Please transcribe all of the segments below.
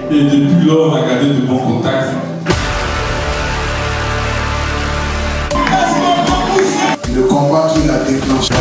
Et depuis lors, on a gardé de bons contacts. Le combat qu'il a déclenché.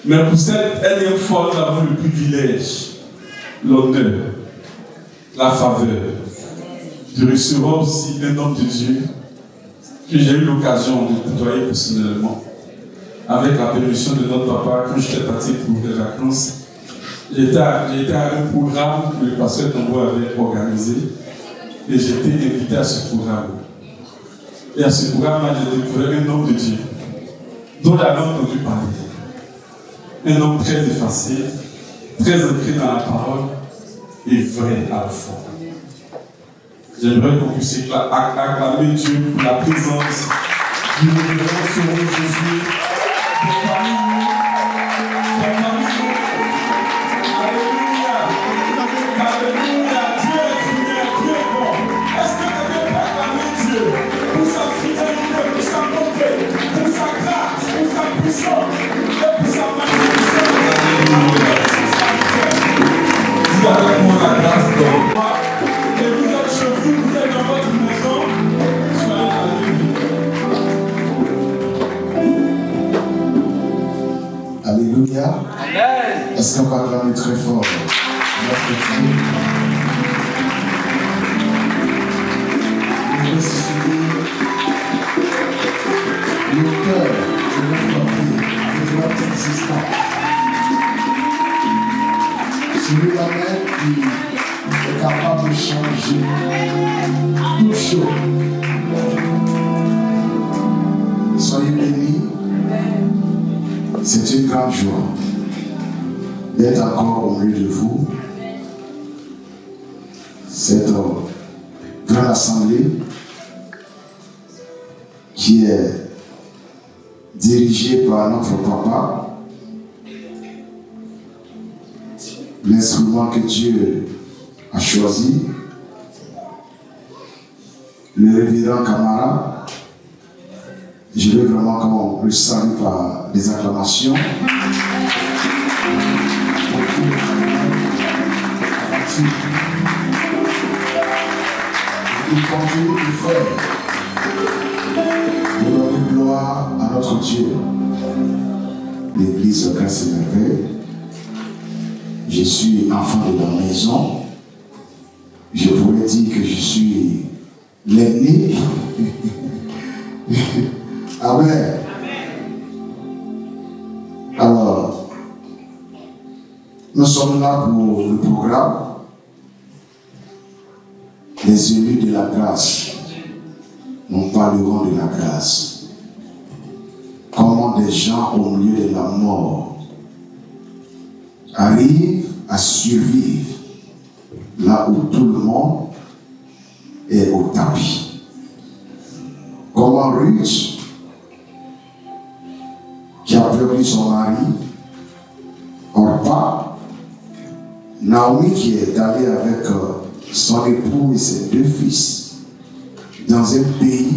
Mais pour cette énième fois, nous avons le privilège, l'honneur, la faveur de recevoir aussi un homme de Dieu que j'ai eu l'occasion de côtoyer personnellement. Avec la permission de notre papa, quand j'étais parti pour des vacances, j'étais à un programme que le pasteur Tombo avait organisé et j'étais invité à ce programme. Et à ce programme-là, j'ai découvert un homme de Dieu dont j'avais entendu parler. Un homme très effacé, très ancré dans la parole et vrai à la fois. J'aimerais qu'on puisse acclamer Dieu pour la présence du révérend Sauveur Jésus parmi nous. Alléluia. Alléluia. Dieu est fidèle, Dieu est bon. Est-ce que quelqu'un peut acclamer Dieu pour sa fidélité, pour sa bonté, pour sa grâce, pour sa puissance et pour sa magnificence? Dis avec moi la grâce d'homme. Et vous êtes chez vous, vous êtes dans votre maison, soyez alléluia. Alléluia. Amen. Est-ce qu'on va acclamer très fort notre Dieu? Nous ressuscitons l'auteur de notre vie, de notre existence. Celui-là même qui est capable de changer toute chose. Soyez bénis. C'est une grande joie d'être encore au milieu de vous. Cette grande assemblée qui est dirigée par notre papa, l'instrument que Dieu a choisi, le révérend Camara. Je veux vraiment qu'on le salue par des acclamations. Il continue de faire de donner gloire à notre Dieu. L'église Grâce et Merveille. Je suis enfant de la maison. Je pourrais dire que je suis l'aîné. Amen. Alors, nous sommes là pour le programme Les élus de la grâce. Nous parlerons de la grâce. Comment des gens au milieu de la mort arrivent à survivre là où tout le monde est au tapis. Comment Ruth, qui a perdu son mari, Orpa, Naomi qui est allée avec son époux et ses 2 fils dans un pays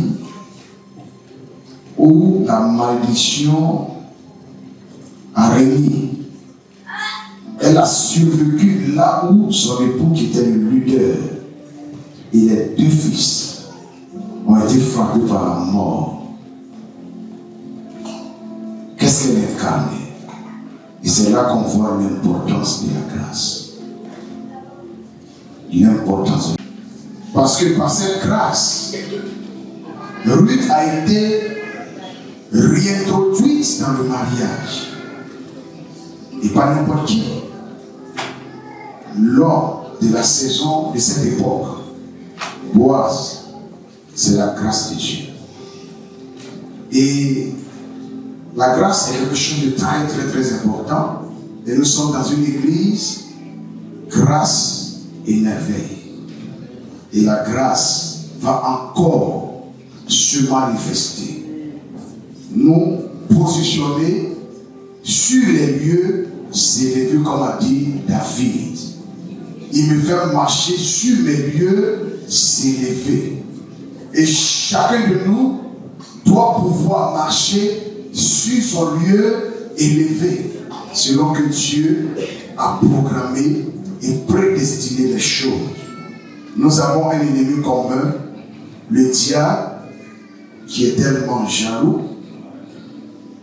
où la malédiction a régné. Elle Elle a survécu là où son époux, qui était le leader, et les 2 fils ont été frappés par la mort. Qu'est-ce qu'elle incarne? Et c'est là qu'on voit l'importance de la grâce. L'importance. Parce que par cette grâce, Ruth a été réintroduite dans le mariage. Et pas n'importe qui. Lors de la saison de cette époque, Boaz, c'est la grâce de Dieu. Et la grâce est quelque chose de très très très important. Et nous sommes dans une église, grâce et merveille. Et la grâce va encore se manifester. Nous positionner sur les lieux élevés, comme a dit David. Il me fait marcher sur mes lieux élevés. Et chacun de nous doit pouvoir marcher sur son lieu élevé, selon que Dieu a programmé et prédestiné les choses. Nous avons un ennemi commun, le diable, qui est tellement jaloux.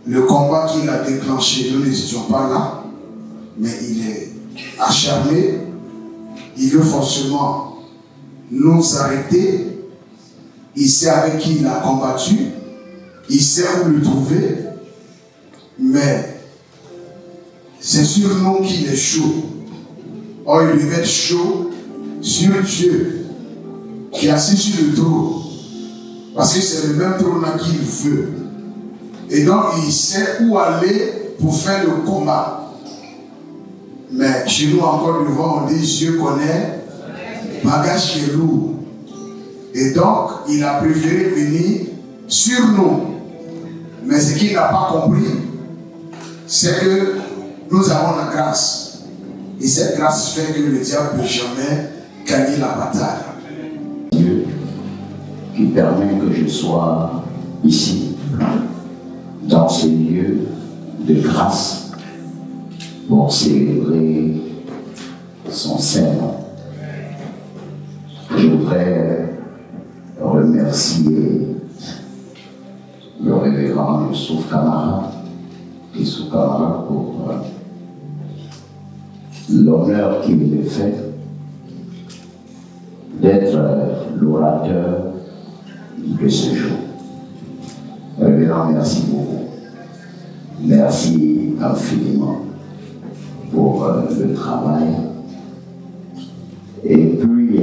Le combat qu'il a déclenché, nous n'étions pas là, mais il est acharné. Il veut forcément nous arrêter. Il sait avec qui il a combattu. Il sait où le trouver. Mais c'est sur nous qu'il est chaud. Or, il devait être chaud sur Dieu qui est assis sur le trône. Parce que c'est le même trône qu'il veut. Et donc, il sait où aller pour faire le combat. Mais chez nous, encore une fois, on dit Dieu connaît, bagage qui est lourd. Et donc, il a préféré venir sur nous. Mais ce qu'il n'a pas compris, c'est que nous avons la grâce. Et cette grâce fait que le diable ne peut jamais gagner la bataille. Dieu qui permet que je sois ici, dans ce lieu de grâce, pour célébrer son Saint-Nom. Je voudrais remercier le révérend Youssouf Kamara pour l'honneur qu'il me fait d'être l'orateur de ce jour. Révérend, merci beaucoup. Merci infiniment pour le travail. Et puis,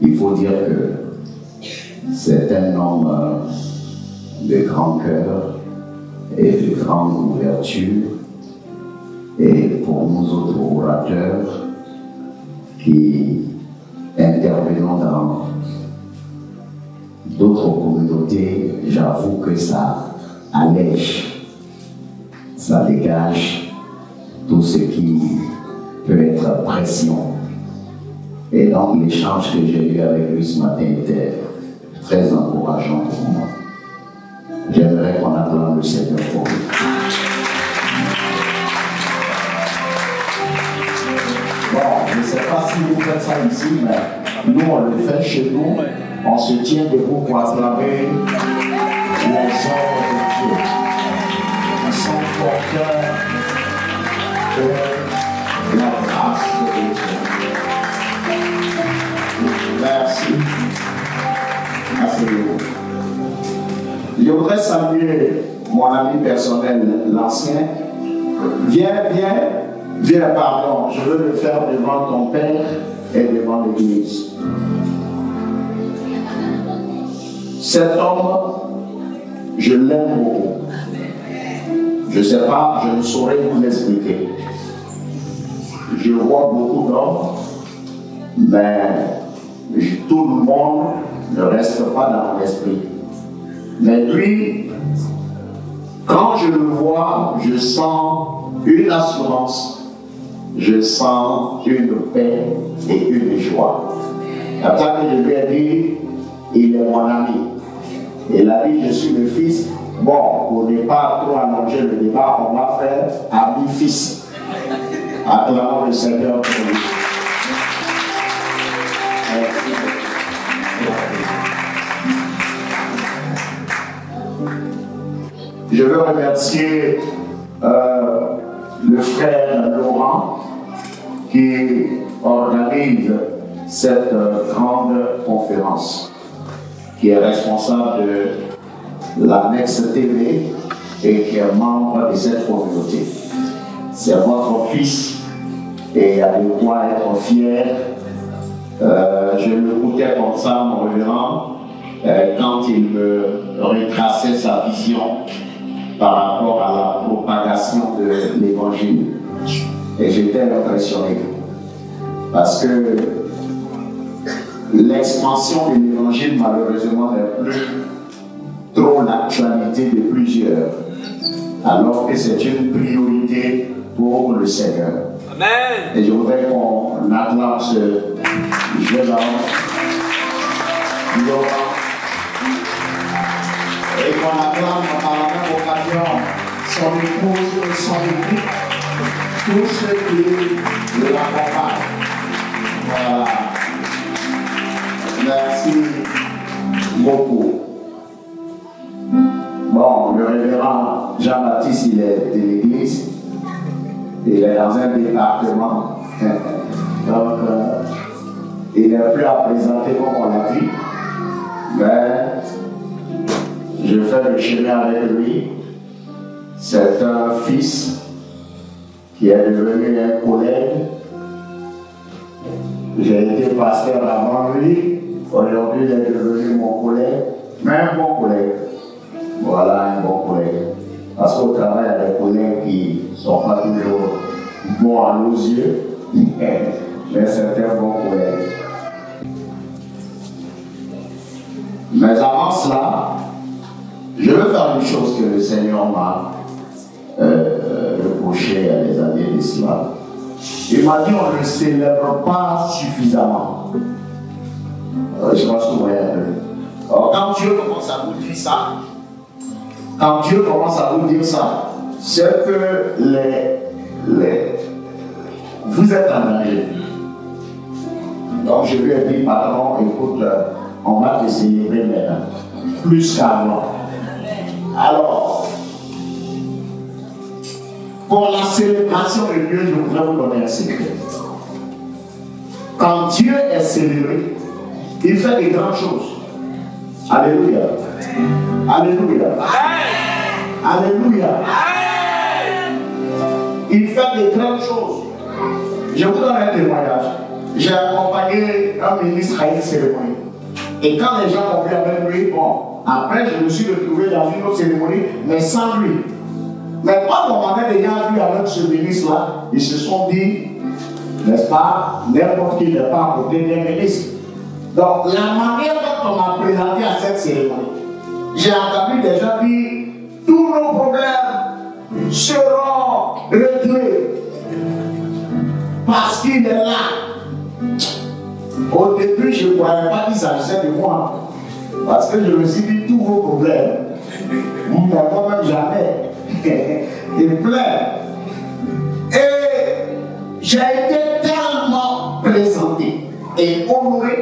il faut dire que c'est un homme de grand cœur et de grande ouverture. Et pour nous autres orateurs qui intervenons dans d'autres communautés, j'avoue que ça allège, ça dégage tout ce qui peut être pression. Et donc l'échange que j'ai eu avec lui ce matin était très encourageant pour moi. J'aimerais qu'on acclame le Seigneur pour lui. Bon, je ne sais pas si vous faites ça ici, mais nous on le fait chez nous. On se tient debout pour acclamer les œuvres de Dieu. Nous sommes porteurs de la grâce de Dieu. Merci. Merci beaucoup. Je voudrais saluer mon ami personnel, l'ancien. Viens, pardon, je veux le faire devant ton père et devant l'église. Cet homme, je l'aime beaucoup. Je ne sais pas, je ne saurais vous l'expliquer. Je vois beaucoup d'hommes, mais tout le monde ne reste pas dans l'esprit. Mais lui, quand je le vois, je sens une assurance, je sens une paix et une joie. Quand je lui ai dit, il est mon ami. Il a dit, je suis le fils. Bon, pour ne pas trop allonger le débat, on va faire ami-fils. Acclamons le Seigneur pour lui. Je veux remercier le frère Laurent qui organise cette grande conférence, qui est responsable de la Next TV et qui est membre de cette communauté. C'est votre fils et il y a de quoi être fier. Je l'écoutais comme ça, mon révérend, quand il me retraçait sa vision par rapport à la propagation de l'évangile. Et j'étais impressionné. Parce que l'expansion de l'évangile, malheureusement, n'est plus trop l'actualité de plusieurs. Alors que c'est une priorité pour le Seigneur. Amen. Et je voudrais qu'on acclame ce jeune homme, Laurent, et qu'on acclame par la même occasion son épouse et son époux, tous ceux qui l'accompagnent. Voilà. Merci beaucoup. Bon, le révérend Jean-Baptiste, il est de l'église. Il est dans un département. Donc, il n'est plus à présenter comme on l'a dit. Mais je fais le chemin avec lui. C'est un fils qui est devenu un collègue. J'ai été pasteur avant lui. Aujourd'hui, il est devenu mon collègue. Mais un bon collègue. Voilà, un bon collègue. Parce qu'au travail, il y a des collègues qui ne sont pas toujours bons à nos yeux, mais c'est un bon collègue. Mais avant cela, je veux faire une chose que le Seigneur m'a reproché il y a des années de cela. Il m'a dit on ne célèbre pas suffisamment. Je pense que vous voyez un peu. Alors, quand Dieu commence à vous dire ça, c'est que vous êtes en danger. Donc je lui ai dit, patron, écoute, on va te célébrer maintenant, plus qu'avant. Alors, pour la célébration de Dieu, je voudrais vous donner un secret. Quand Dieu est célébré, il fait des grandes choses. Alléluia. Alléluia. Alléluia. Il fait des grandes choses. Je vous donne un témoignage. J'ai accompagné un ministre à une cérémonie. Et quand les gens ont vu avec lui, bon, après je me suis retrouvé dans une autre cérémonie, mais sans lui. Mais quand on m'avait déjà vu avec ce ministre-là, ils se sont dit, n'est-ce pas, n'importe qui n'est pas à côté d'un ministre. Donc la manière dont on m'a présenté à cette cérémonie, j'ai entendu des gens dire, tous nos problèmes seront réglés parce qu'il est là. Au début, je ne croyais pas qu'il s'agissait de moi. Parce que je me suis dit, tous vos problèmes, mais moi-même jamais. Il pleure. Et j'ai été tellement présenté et honoré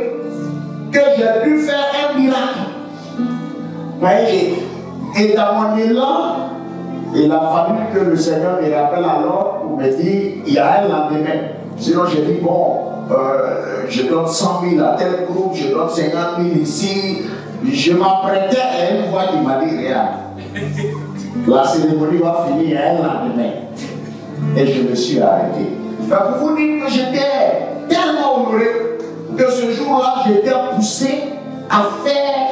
que j'ai pu faire un miracle. Voyez, et dans mon élan, il a fallu que le Seigneur me rappelle alors pour me dire, il y a un lendemain. Sinon, j'ai dit, bon, je donne 100 000 à tel groupe, je donne 50 000 ici. Je m'apprêtais à une voix qui m'a dit, regarde, la cérémonie va finir un lendemain. Et je me suis arrêté. Mais pour vous dire que j'étais tellement honoré que ce jour-là, j'étais poussé à faire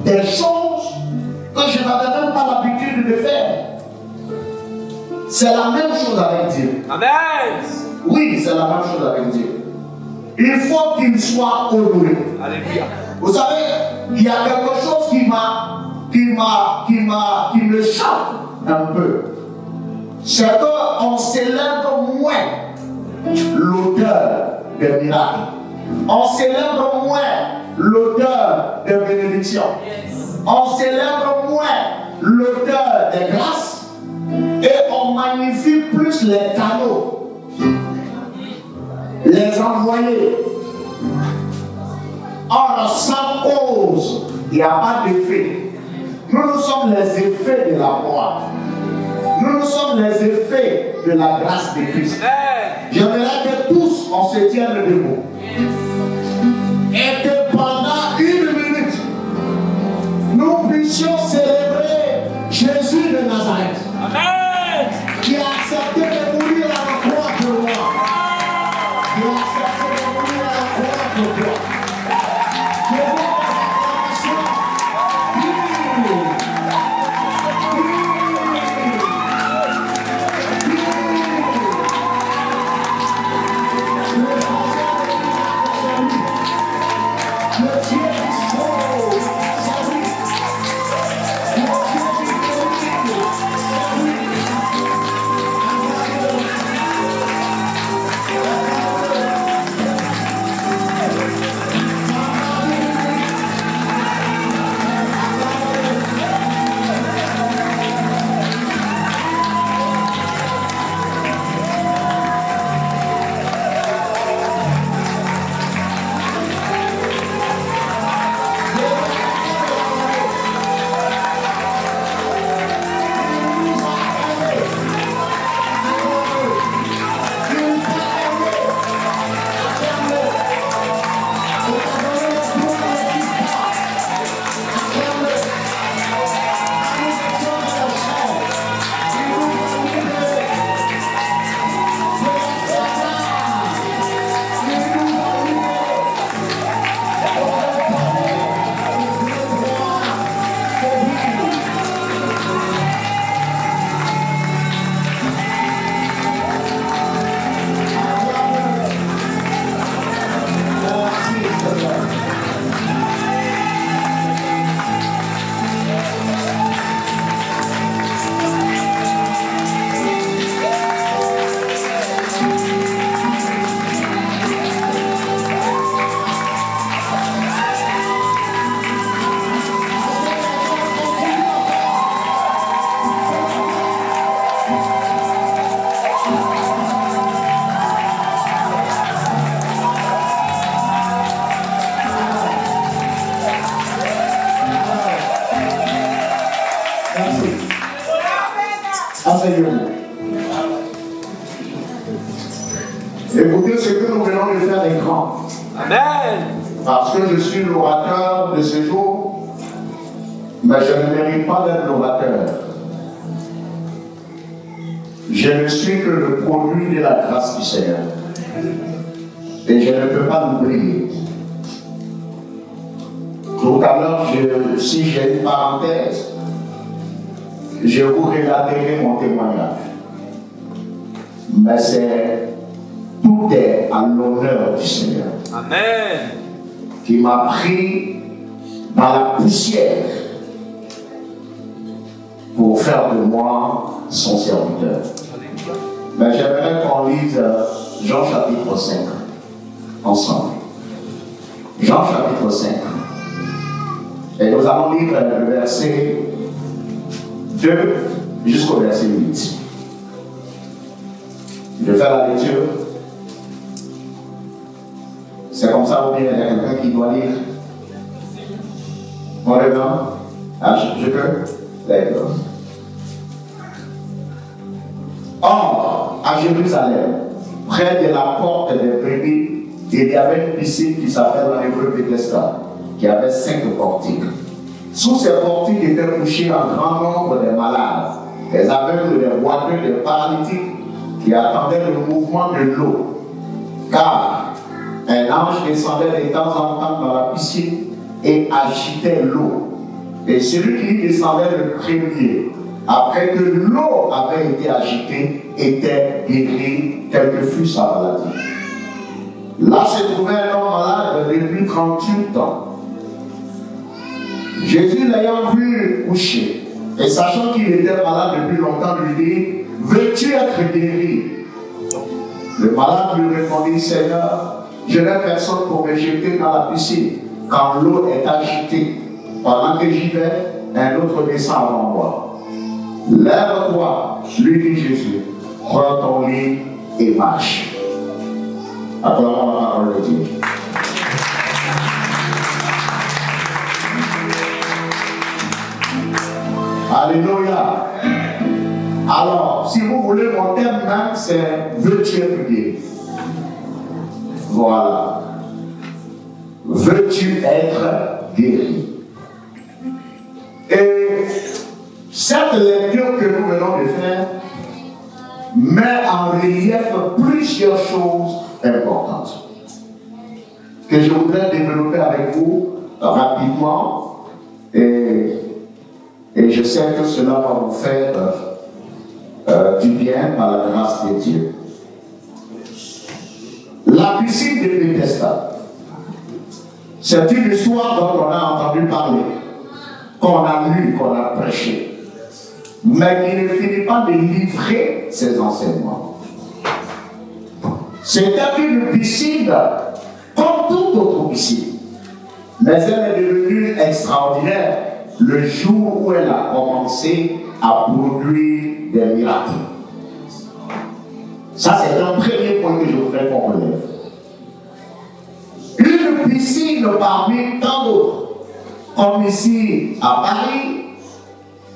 des choses que je n'avais même pas l'habitude de faire. C'est la même chose avec Dieu. Amen. Oui, c'est la même chose avec Dieu. Il faut qu'il soit honoré. Alléluia. Vous savez, il y a quelque chose qui me choque un peu. C'est qu'on célèbre moins l'auteur des miracles. On célèbre moins l'auteur des bénédictions. On célèbre moins l'auteur des grâces. Et on magnifie plus les canaux les envoyer. Or, sans cause, il n'y a pas d'effet. Nous sommes les effets de la croix. Nous sommes les effets de la grâce de Christ. J'aimerais que tous on se tienne debout. Et que pendant 1 minute, nous puissions célébrer Jésus de Nazareth. Amen. Qui a accepté de mourir à la croix pour moi. Qui a accepté de mourir à la croix pour toi. Écoutez ce que nous venons de faire d'écran. Amen. Parce que je suis l'orateur de ce jour, mais je ne mérite pas d'être l'orateur. Je ne suis que le produit de la grâce du Seigneur. Et je ne peux pas l'oublier. Tout à l'heure, si j'ai une parenthèse, je vous relaterai mon témoignage. Mais tout est à l'honneur du Seigneur. Amen. Qui m'a pris dans la poussière pour faire de moi son serviteur. Mais j'aimerais qu'on lise Jean chapitre 5 ensemble. Jean chapitre 5. Et nous allons lire le verset 2 jusqu'au verset 8. Je fais la lecture. C'est comme ça ou bien il y a quelqu'un qui doit lire? On regarde? Ah, je peux? D'accord. Or, à Jérusalem, près de la porte des brebis, il y avait une piscine qui s'appelle en hébreu Bethesda, qui avait 5 portiques. Sous ces portiques étaient couchés un grand nombre de malades, des aveugles, des boiteux, des paralytiques, qui attendaient le mouvement de l'eau. Car un ange descendait de temps en temps dans la piscine et agitait l'eau. Et celui qui y descendait le premier, après que l'eau avait été agitée, était guéri, quelle que fût sa maladie. Là se trouvait un homme malade depuis 38 ans. Jésus l'ayant vu coucher, et sachant qu'il était malade depuis longtemps, lui dit: veux-tu être guéri? Le malade lui répondit: Seigneur, je n'ai personne pour me jeter dans la piscine quand l'eau est agitée. Pendant que j'y vais, un autre descend avant moi. Lève-toi, lui dit Jésus, prends ton lit et marche. Acclamons la parole de Dieu. Alléluia. Alors, si vous voulez, mon thème même, c'est veux-tu être guéri? Voilà. Veux-tu être guéri? Et cette lecture que nous venons de faire met en relief plusieurs choses importantes que je voudrais développer avec vous rapidement et je sais que cela va vous faire du bien par la grâce de Dieu. La piscine de Bethesda, c'est une histoire dont on a entendu parler, qu'on a lu, qu'on a prêché, mais qui ne finit pas de livrer ses enseignements. C'était une piscine comme toute autre piscine, mais elle est devenue extraordinaire le jour où elle a commencé à produire des miracles. Ça, c'est un premier point que je voudrais qu'on relève. Une piscine parmi tant d'autres. Comme ici à Paris,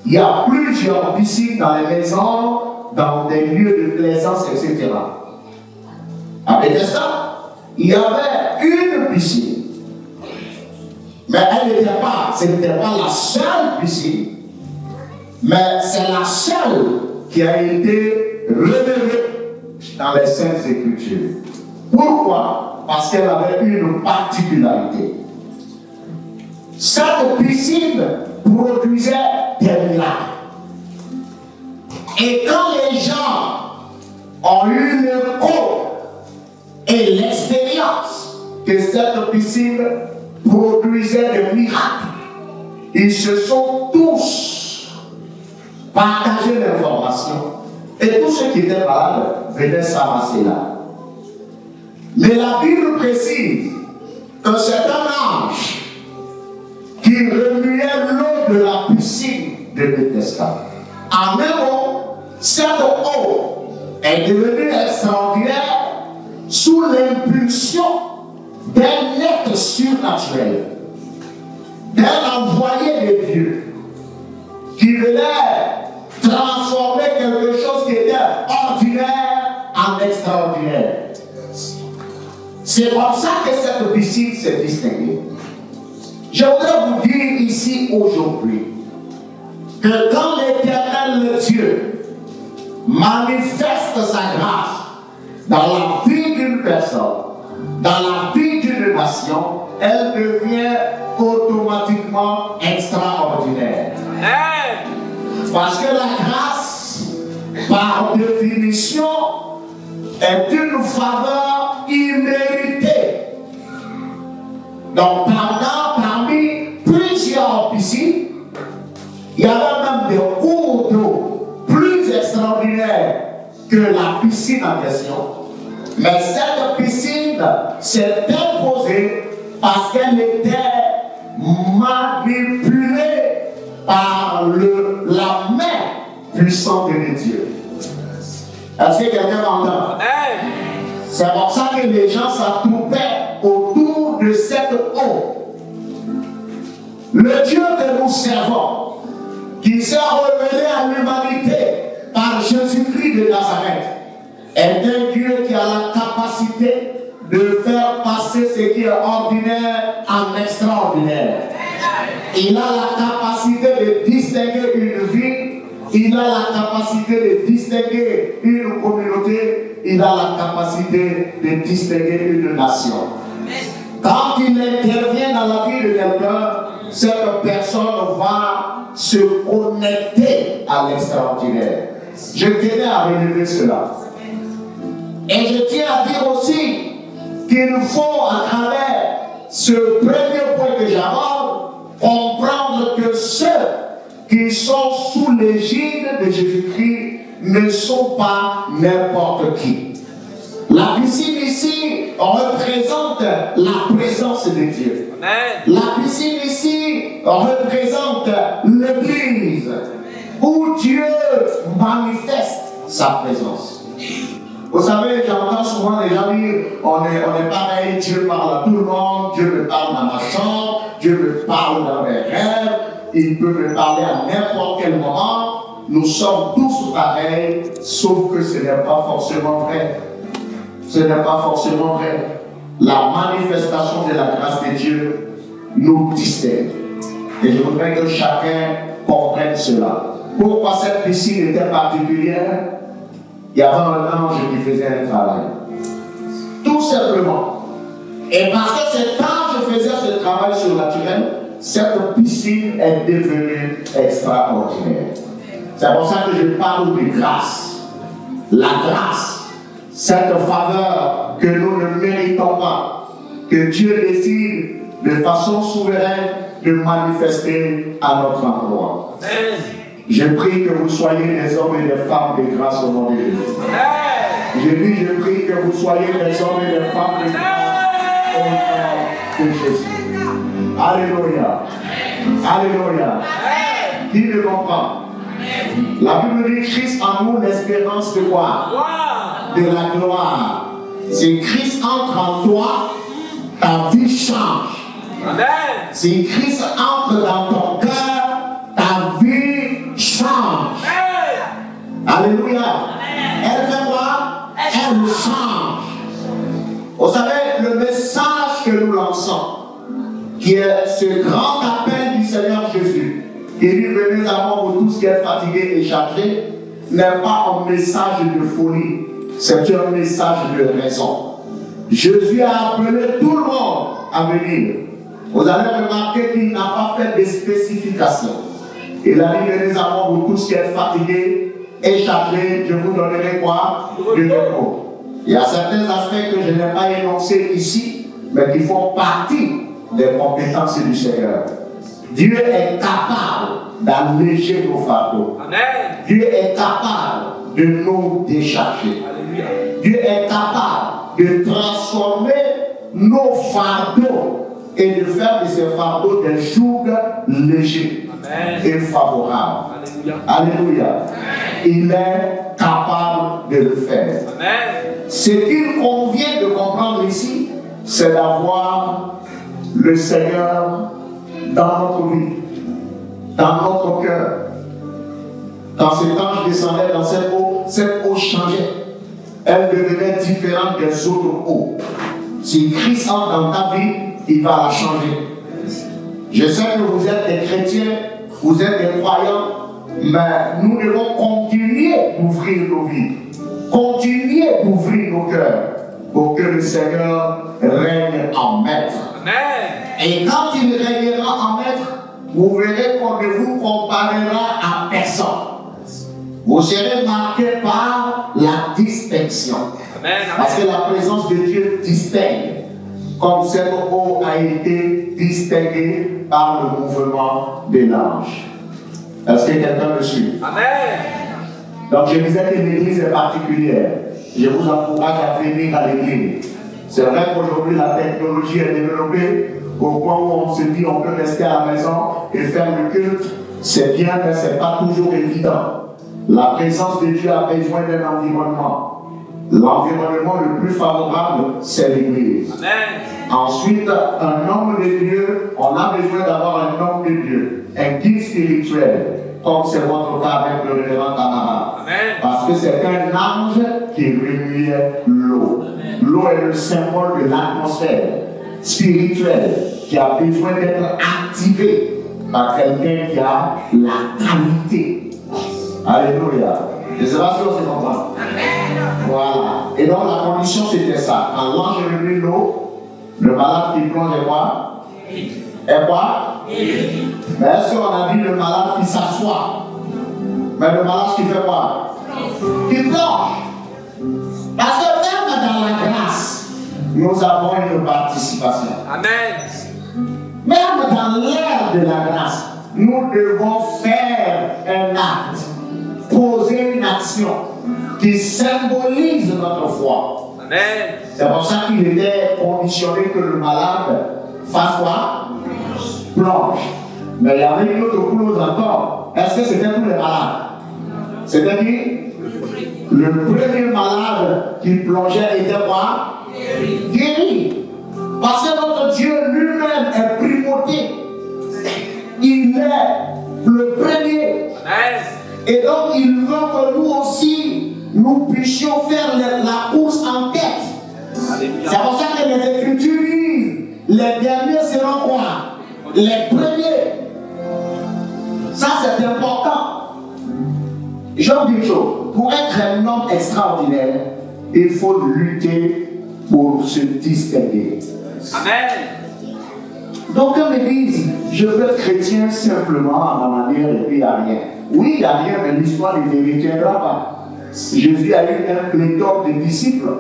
il y a plusieurs piscines dans les maisons, dans des lieux de plaisance, etc. À Bethesda, il y avait une piscine. Mais ce n'était pas la seule piscine, mais c'est la seule qui a été révélée dans les Saintes Écritures. Pourquoi? Parce qu'elle avait une particularité. Cette piscine produisait des miracles. Et quand les gens ont eu l'écho et l'expérience que cette piscine produisait des miracles, ils se sont tous partagés l'information. Et tous ceux qui étaient malades venaient s'amasser là. Mais la Bible précise que c'est un ange qui remuait l'eau de la piscine de Bethesda. En un mot, cette eau est devenue extraordinaire sous l'impulsion d'un être surnaturel, d'un envoyé de Dieu qui venait transformer quelque chose qui était ordinaire en extraordinaire. C'est comme ça que cette piscine s'est distinguée. Je voudrais vous dire ici aujourd'hui que quand l'Éternel Dieu manifeste sa grâce dans la vie d'une personne, dans la vie d'une nation, elle devient automatiquement extraordinaire. Parce que la grâce, par définition, est une faveur imméritée. Donc, parmi plusieurs piscines, il y avait même des cours d'eau plus extraordinaires que la piscine en question. Mais cette piscine s'est imposée parce qu'elle était manipulée par la main puissante de Dieu. Est-ce que quelqu'un m'entend? C'est pour ça que les gens s'attroupaient autour de cette eau. Le Dieu que nous servons, qui s'est révélé à l'humanité par Jésus-Christ de Nazareth, est un Dieu qui a la capacité de faire passer ce qui est ordinaire en extraordinaire. Il a la capacité de distinguer une vie, il a la capacité de distinguer une communauté, il a la capacité de distinguer une nation. Quand il intervient dans la vie de quelqu'un, cette personne va se connecter à l'extraordinaire. Je tenais à relever cela. Et je tiens à dire aussi qu'il faut, à travers ce premier point que j'aborde, comprendre que ceux qui sont sous l'égide de Jésus-Christ ne sont pas n'importe qui. La piscine ici représente la présence de Dieu. Amen. La piscine ici représente l'Église où Dieu manifeste sa présence. Vous savez, j'entends souvent les gens dire on est pareil, Dieu parle à tout le monde, Dieu me parle dans ma chambre, Dieu me parle dans mes rêves, il peut me parler à n'importe quel moment. Nous sommes tous pareils, sauf que ce n'est pas forcément vrai. Ce n'est pas forcément vrai. La manifestation de la grâce de Dieu nous distingue. Et je voudrais que chacun comprenne cela. Pourquoi cette piscine était particulière? Il y avait un ange qui faisait un travail. Tout simplement. Et parce que cet ange faisait ce travail surnaturel, cette piscine est devenue extraordinaire. C'est pour ça que je parle de grâce. La grâce, cette faveur que nous ne méritons pas, que Dieu décide de façon souveraine de manifester à notre endroit. Je prie que vous soyez des hommes et des femmes de grâce au nom de Jésus. Je prie que vous soyez des hommes et des femmes de grâce au nom de Jésus. Alléluia. Alléluia. Qui le comprend? La Bible dit Christ en nous l'espérance de quoi? De la gloire. Si Christ entre en toi, ta vie change. Si Christ entre dans ton cœur, ta vie change. Alléluia. Elle fait quoi? Elle change. Vous savez, le message que nous lançons, qui est ce grand appel du Seigneur Jésus, qui dit venez à moi pour tous qui êtes fatigués et chargés, n'est pas un message de folie, c'est un message de raison. Jésus a appelé tout le monde à venir. Vous allez remarquer qu'il n'a pas fait de spécifications. Il a dit venez à moi pour tous qui êtes fatigués et chargés, je vous donnerai quoi? Du repos. Il y a certains aspects que je n'ai pas énoncés ici, mais qui font partie des compétences du Seigneur. Dieu est capable d'alléger nos fardeaux. Amen. Dieu est capable de nous décharger. Alléluia. Dieu est capable de transformer nos fardeaux et de faire de ces fardeaux des jougs légers. Amen. Et favorables. Alléluia. Alléluia. Amen. Il est capable de le faire. Amen. Ce qu'il convient de comprendre ici, c'est d'avoir le Seigneur dans notre vie, dans notre cœur. Quand cet ange descendait dans cette eau changeait. Elle devenait différente des autres eaux. Si Christ entre dans ta vie, il va la changer. Je sais que vous êtes des chrétiens, vous êtes des croyants, mais nous devons continuer d'ouvrir nos vies, continuer d'ouvrir nos cœurs pour que le Seigneur règne en maître. Amen. Et quand il régnera en maître, vous verrez qu'on ne vous comparera à personne. Vous serez marqués par la distinction. Amen. Parce que la présence de Dieu distingue. Comme cette eau a été distinguée par le mouvement de l'ange. Est-ce que quelqu'un me suit? Amen. Donc je disais que l'église est particulière. Je vous encourage à venir à l'église. C'est vrai qu'aujourd'hui la technologie est développée au point où on se dit on peut rester à la maison et faire le culte. C'est bien, mais ce n'est pas toujours évident. La présence de Dieu a besoin d'un environnement. L'environnement le plus favorable, c'est l'église. Ensuite, un homme de Dieu, on a besoin d'avoir un homme de Dieu, un guide spirituel, comme c'est votre cas avec le révérend Tamara. Parce que c'est un ange qui remuait l'eau. L'eau est le symbole de l'atmosphère spirituelle qui a besoin d'être activée par quelqu'un qui a la qualité. Alléluia. Je ne sais pas si on se comprend. Voilà. Et donc la condition c'était ça. Quand l'ange remue l'eau, le malade qui plonge est quoi? Et quoi? Mais est-ce qu'on a dit le malade qui s'assoit? Mais le malade qui fait quoi? Qui plonge. Parce que même dans la grâce, nous avons une participation. Amen. Même dans l'ère de la grâce, nous devons faire un acte, poser une action qui symbolise notre foi. Amen. C'est pour ça qu'il était conditionné que le malade fasse quoi? Plonge. Mais il y avait une autre clause encore. Est-ce que c'était tous les malades? C'est-à-dire Le premier malade qui plongeait était quoi? Guéri. Parce que notre Dieu lui-même est primauté. Il est le premier. Et donc il veut que nous aussi, nous puissions faire la course en tête. C'est pour ça que les Écritures disent, les derniers seront quoi? Les premiers. Ça c'est important. Je vous dis une chose, pour être un homme extraordinaire, il faut lutter pour se distinguer. Amen. Donc comme ils disent, je veux être chrétien simplement à ma manière et puis il n'y a rien. Oui, il n'y a rien, mais l'histoire ne les retiendra pas. Jésus a eu un pléthore de disciples.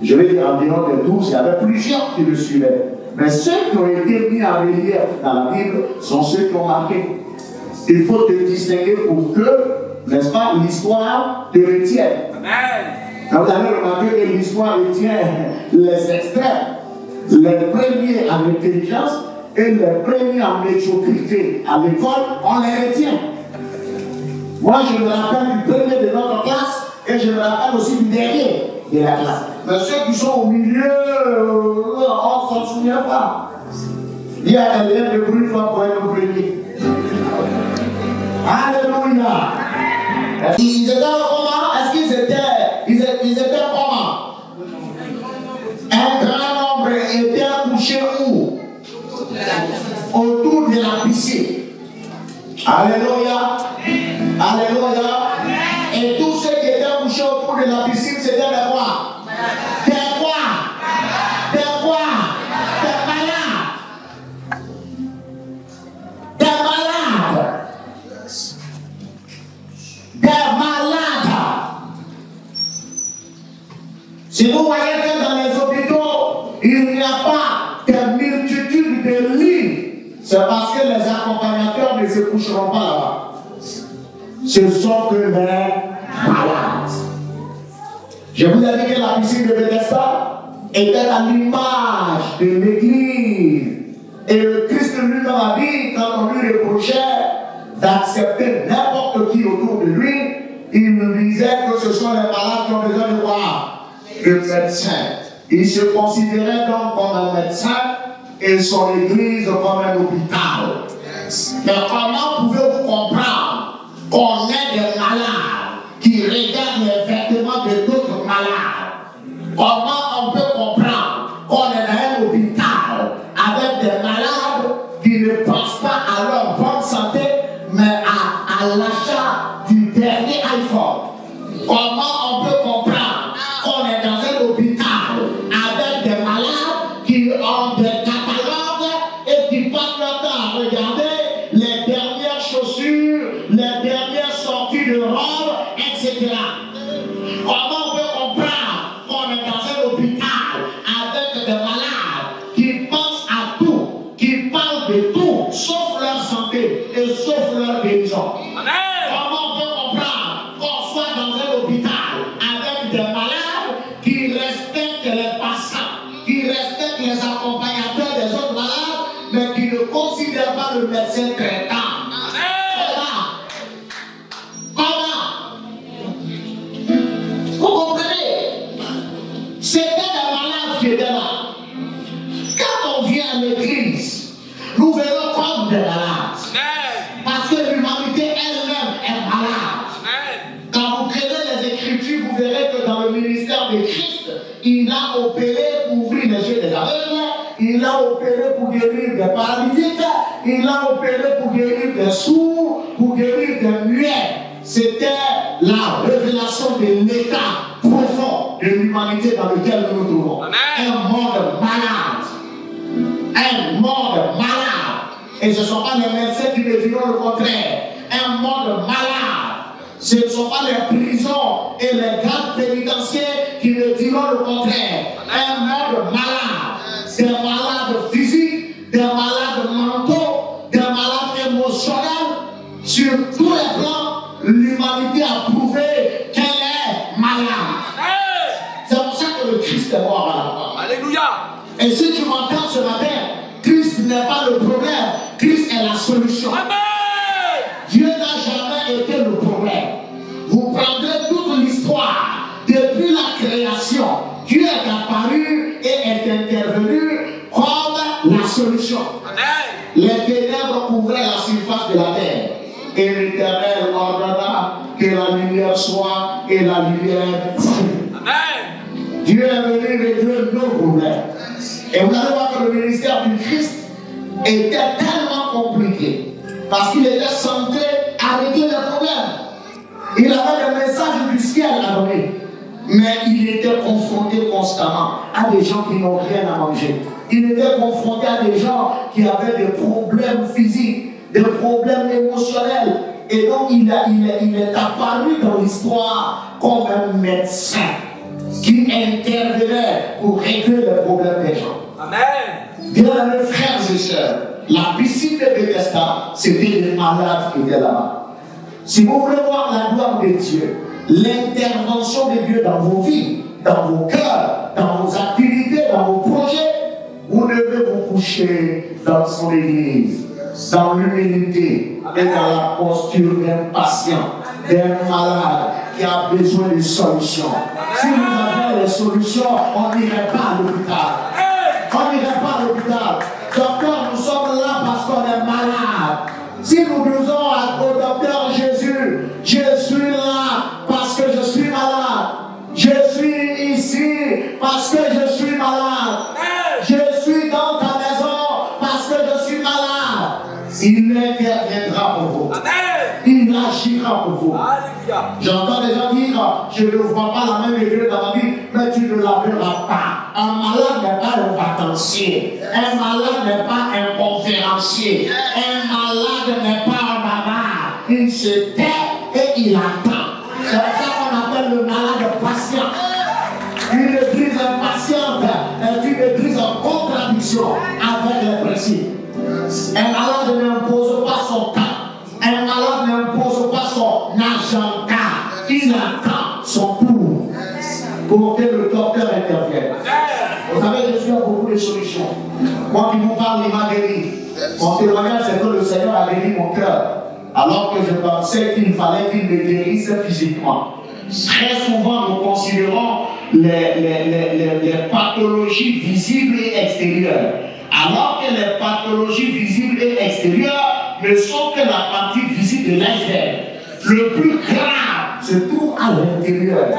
Je vais dire environ de 12, il y avait plusieurs qui le suivaient. Mais ceux qui ont été mis en relief dans la Bible sont ceux qui ont marqué. Il faut te distinguer pour que, n'est-ce pas, l'histoire te retienne. Amen. Vous avez remarqué que l'histoire retient les extrêmes. Les premiers en intelligence et les premiers en médiocrité à l'école, on les retient. Moi, je me rappelle du premier de notre classe et je me rappelle aussi du dernier de la classe. Mais ceux qui sont au milieu, on ne s'en souvient pas. Il y a un lien de bruit pour être le premier. Alléluia. Ils étaient comment? Est-ce qu'ils étaient comment? Un grand nombre était couché où? Autour de la piscine. Alléluia. Alléluia. Et tous ceux qui étaient couchés autour de la piscine, c'était des quoi? Des quoi? Des quoi? Des malades. Des malades. Des malades. Si vous voyez que dans les hôpitaux, il n'y a pas de multitude de lits, c'est parce que les accompagnateurs ne se coucheront pas là-bas. Ce sont que les malades. Je vous ai dit que la piscine de Bethesda était à l'image de l'église. Et le Christ lui-même a dit, quand on lui reprochait d'accepter n'importe qui autour de lui, il nous disait que ce sont les malades qui ont besoin de quoi? De médecins. Il se considérait donc comme un médecin et son église comme un hôpital. Mais comment pouvez-vous comprendre qu'on est des malades qui regardent les vêtements de d'autres malades? Comment on peut comprendre qu'on est dans un hôpital avec des malades qui ne pensent pas à leur bonne santé, mais à l'achat du dernier iPhone? Comment on peut comprendre qu'on est dans un hôpital avec des malades qui ont des catalogues et qui passent leur temps à regarder les dernières chaussures, les dernières sorties de robes, etc. Comment on peut comprendre qu'on est dans un hôpital avec des malades qui pensent à tout, qui parlent de tout, sauf leur santé et sauf leur guérison? Comment on peut comprendre qu'on soit dans un hôpital avec des malades qui respectent les patients, qui respectent les accompagnateurs des autres malades, mais qui ne considèrent pas le médecin traitant? Comment? Vous comprenez? C'était des malades qui étaient là. Quand on vient à l'église, nous verrons comme des malades. Parce que l'humanité elle-même est malade. Quand vous prenez les Écritures, vous verrez que dans le ministère de Christ, il a opéré pour ouvrir les yeux des aveugles, il a opéré pour guérir des paralytiques, il a opéré pour guérir des sourds, pour guérir des muets. C'était la révélation de l'état profond de l'humanité dans lequel nous nous trouvons. Un monde malade. Un monde malade. Et ce ne sont pas les médecins qui me diront le contraire. Un monde malade. Ce ne sont pas les prisons et les gardes pénitentiaires qui me diront le contraire. Un monde malade. Des malades physiques, des malades mentaux, des malades émotionnels. Sur tous les plans, l'humanité a prouvé qu'elle est malade. C'est pour ça que le Christ est mort à la croix. Alléluia. Et si tu m'entends ce matin, Christ n'est pas le problème, Christ est la solution. Amen. Dieu n'a jamais été le problème. Vous prendrez toute l'histoire est intervenu comme la solution. Les ténèbres couvraient la surface de la terre. Et l'Éternel ordonna que la lumière soit et la lumière fut. Dieu est venu résoudre nos problèmes. Et vous allez voir que le ministère du Christ était tellement compliqué parce qu'il était centré à régler les problèmes. Il avait le message du ciel à donner. Mais il était confronté constamment à des gens qui n'ont rien à manger. Il était confronté à des gens qui avaient des problèmes physiques, des problèmes émotionnels. Et donc il est apparu dans l'histoire comme un médecin qui intervenait pour régler les problèmes des gens. Amen. Bien-aimés frères et sœurs, la piscine de Bethesda, c'était les malades qui étaient là-bas. Si vous voulez voir la gloire de Dieu, l'intervention de Dieu dans vos vies, dans vos cœurs, dans vos activités, dans vos projets, vous devez vous coucher dans son église, dans l'humilité et dans la posture d'un patient, d'un malade qui a besoin de solutions. Si nous avions les solutions, on n'irait pas à l'hôpital. On n'irait pas à l'hôpital. Docteur, nous sommes là parce qu'on est malade. Si nous disons au docteur Jésus, je suis là parce que je suis malade. Je suis ici parce que je suis malade. Je suis dans ta maison parce que je suis malade. Il interviendra pour vous. Il agira pour vous. J'entends des gens dire, je ne vois pas la même Dieu dans ma vie, mais tu ne la verras pas. Un malade n'est pas un vacancier. Un malade n'est pas un conférencier. Un malade n'est pas un bavard. Il se tait et il attend. C'est ça qu'on appelle le malade patient. Une église impatiente est une église en contradiction avec les principes. Un malade n'impose pas son temps. Un malade n'impose pas son agenda. Il attend son tour pour que le docteur intervienne. Vous savez, je suis à beaucoup de solutions. Moi qui vous parle, il m'a guéri. Mon témoignage, c'est que le Seigneur a guéri mon cœur. Alors que je pensais qu'il fallait qu'il me guérisse physiquement. Très souvent, nous considérons les pathologies visibles et extérieures. Alors que les pathologies visibles et extérieures ne sont que la partie visible de l'iceberg. Le plus grave se trouve à l'intérieur.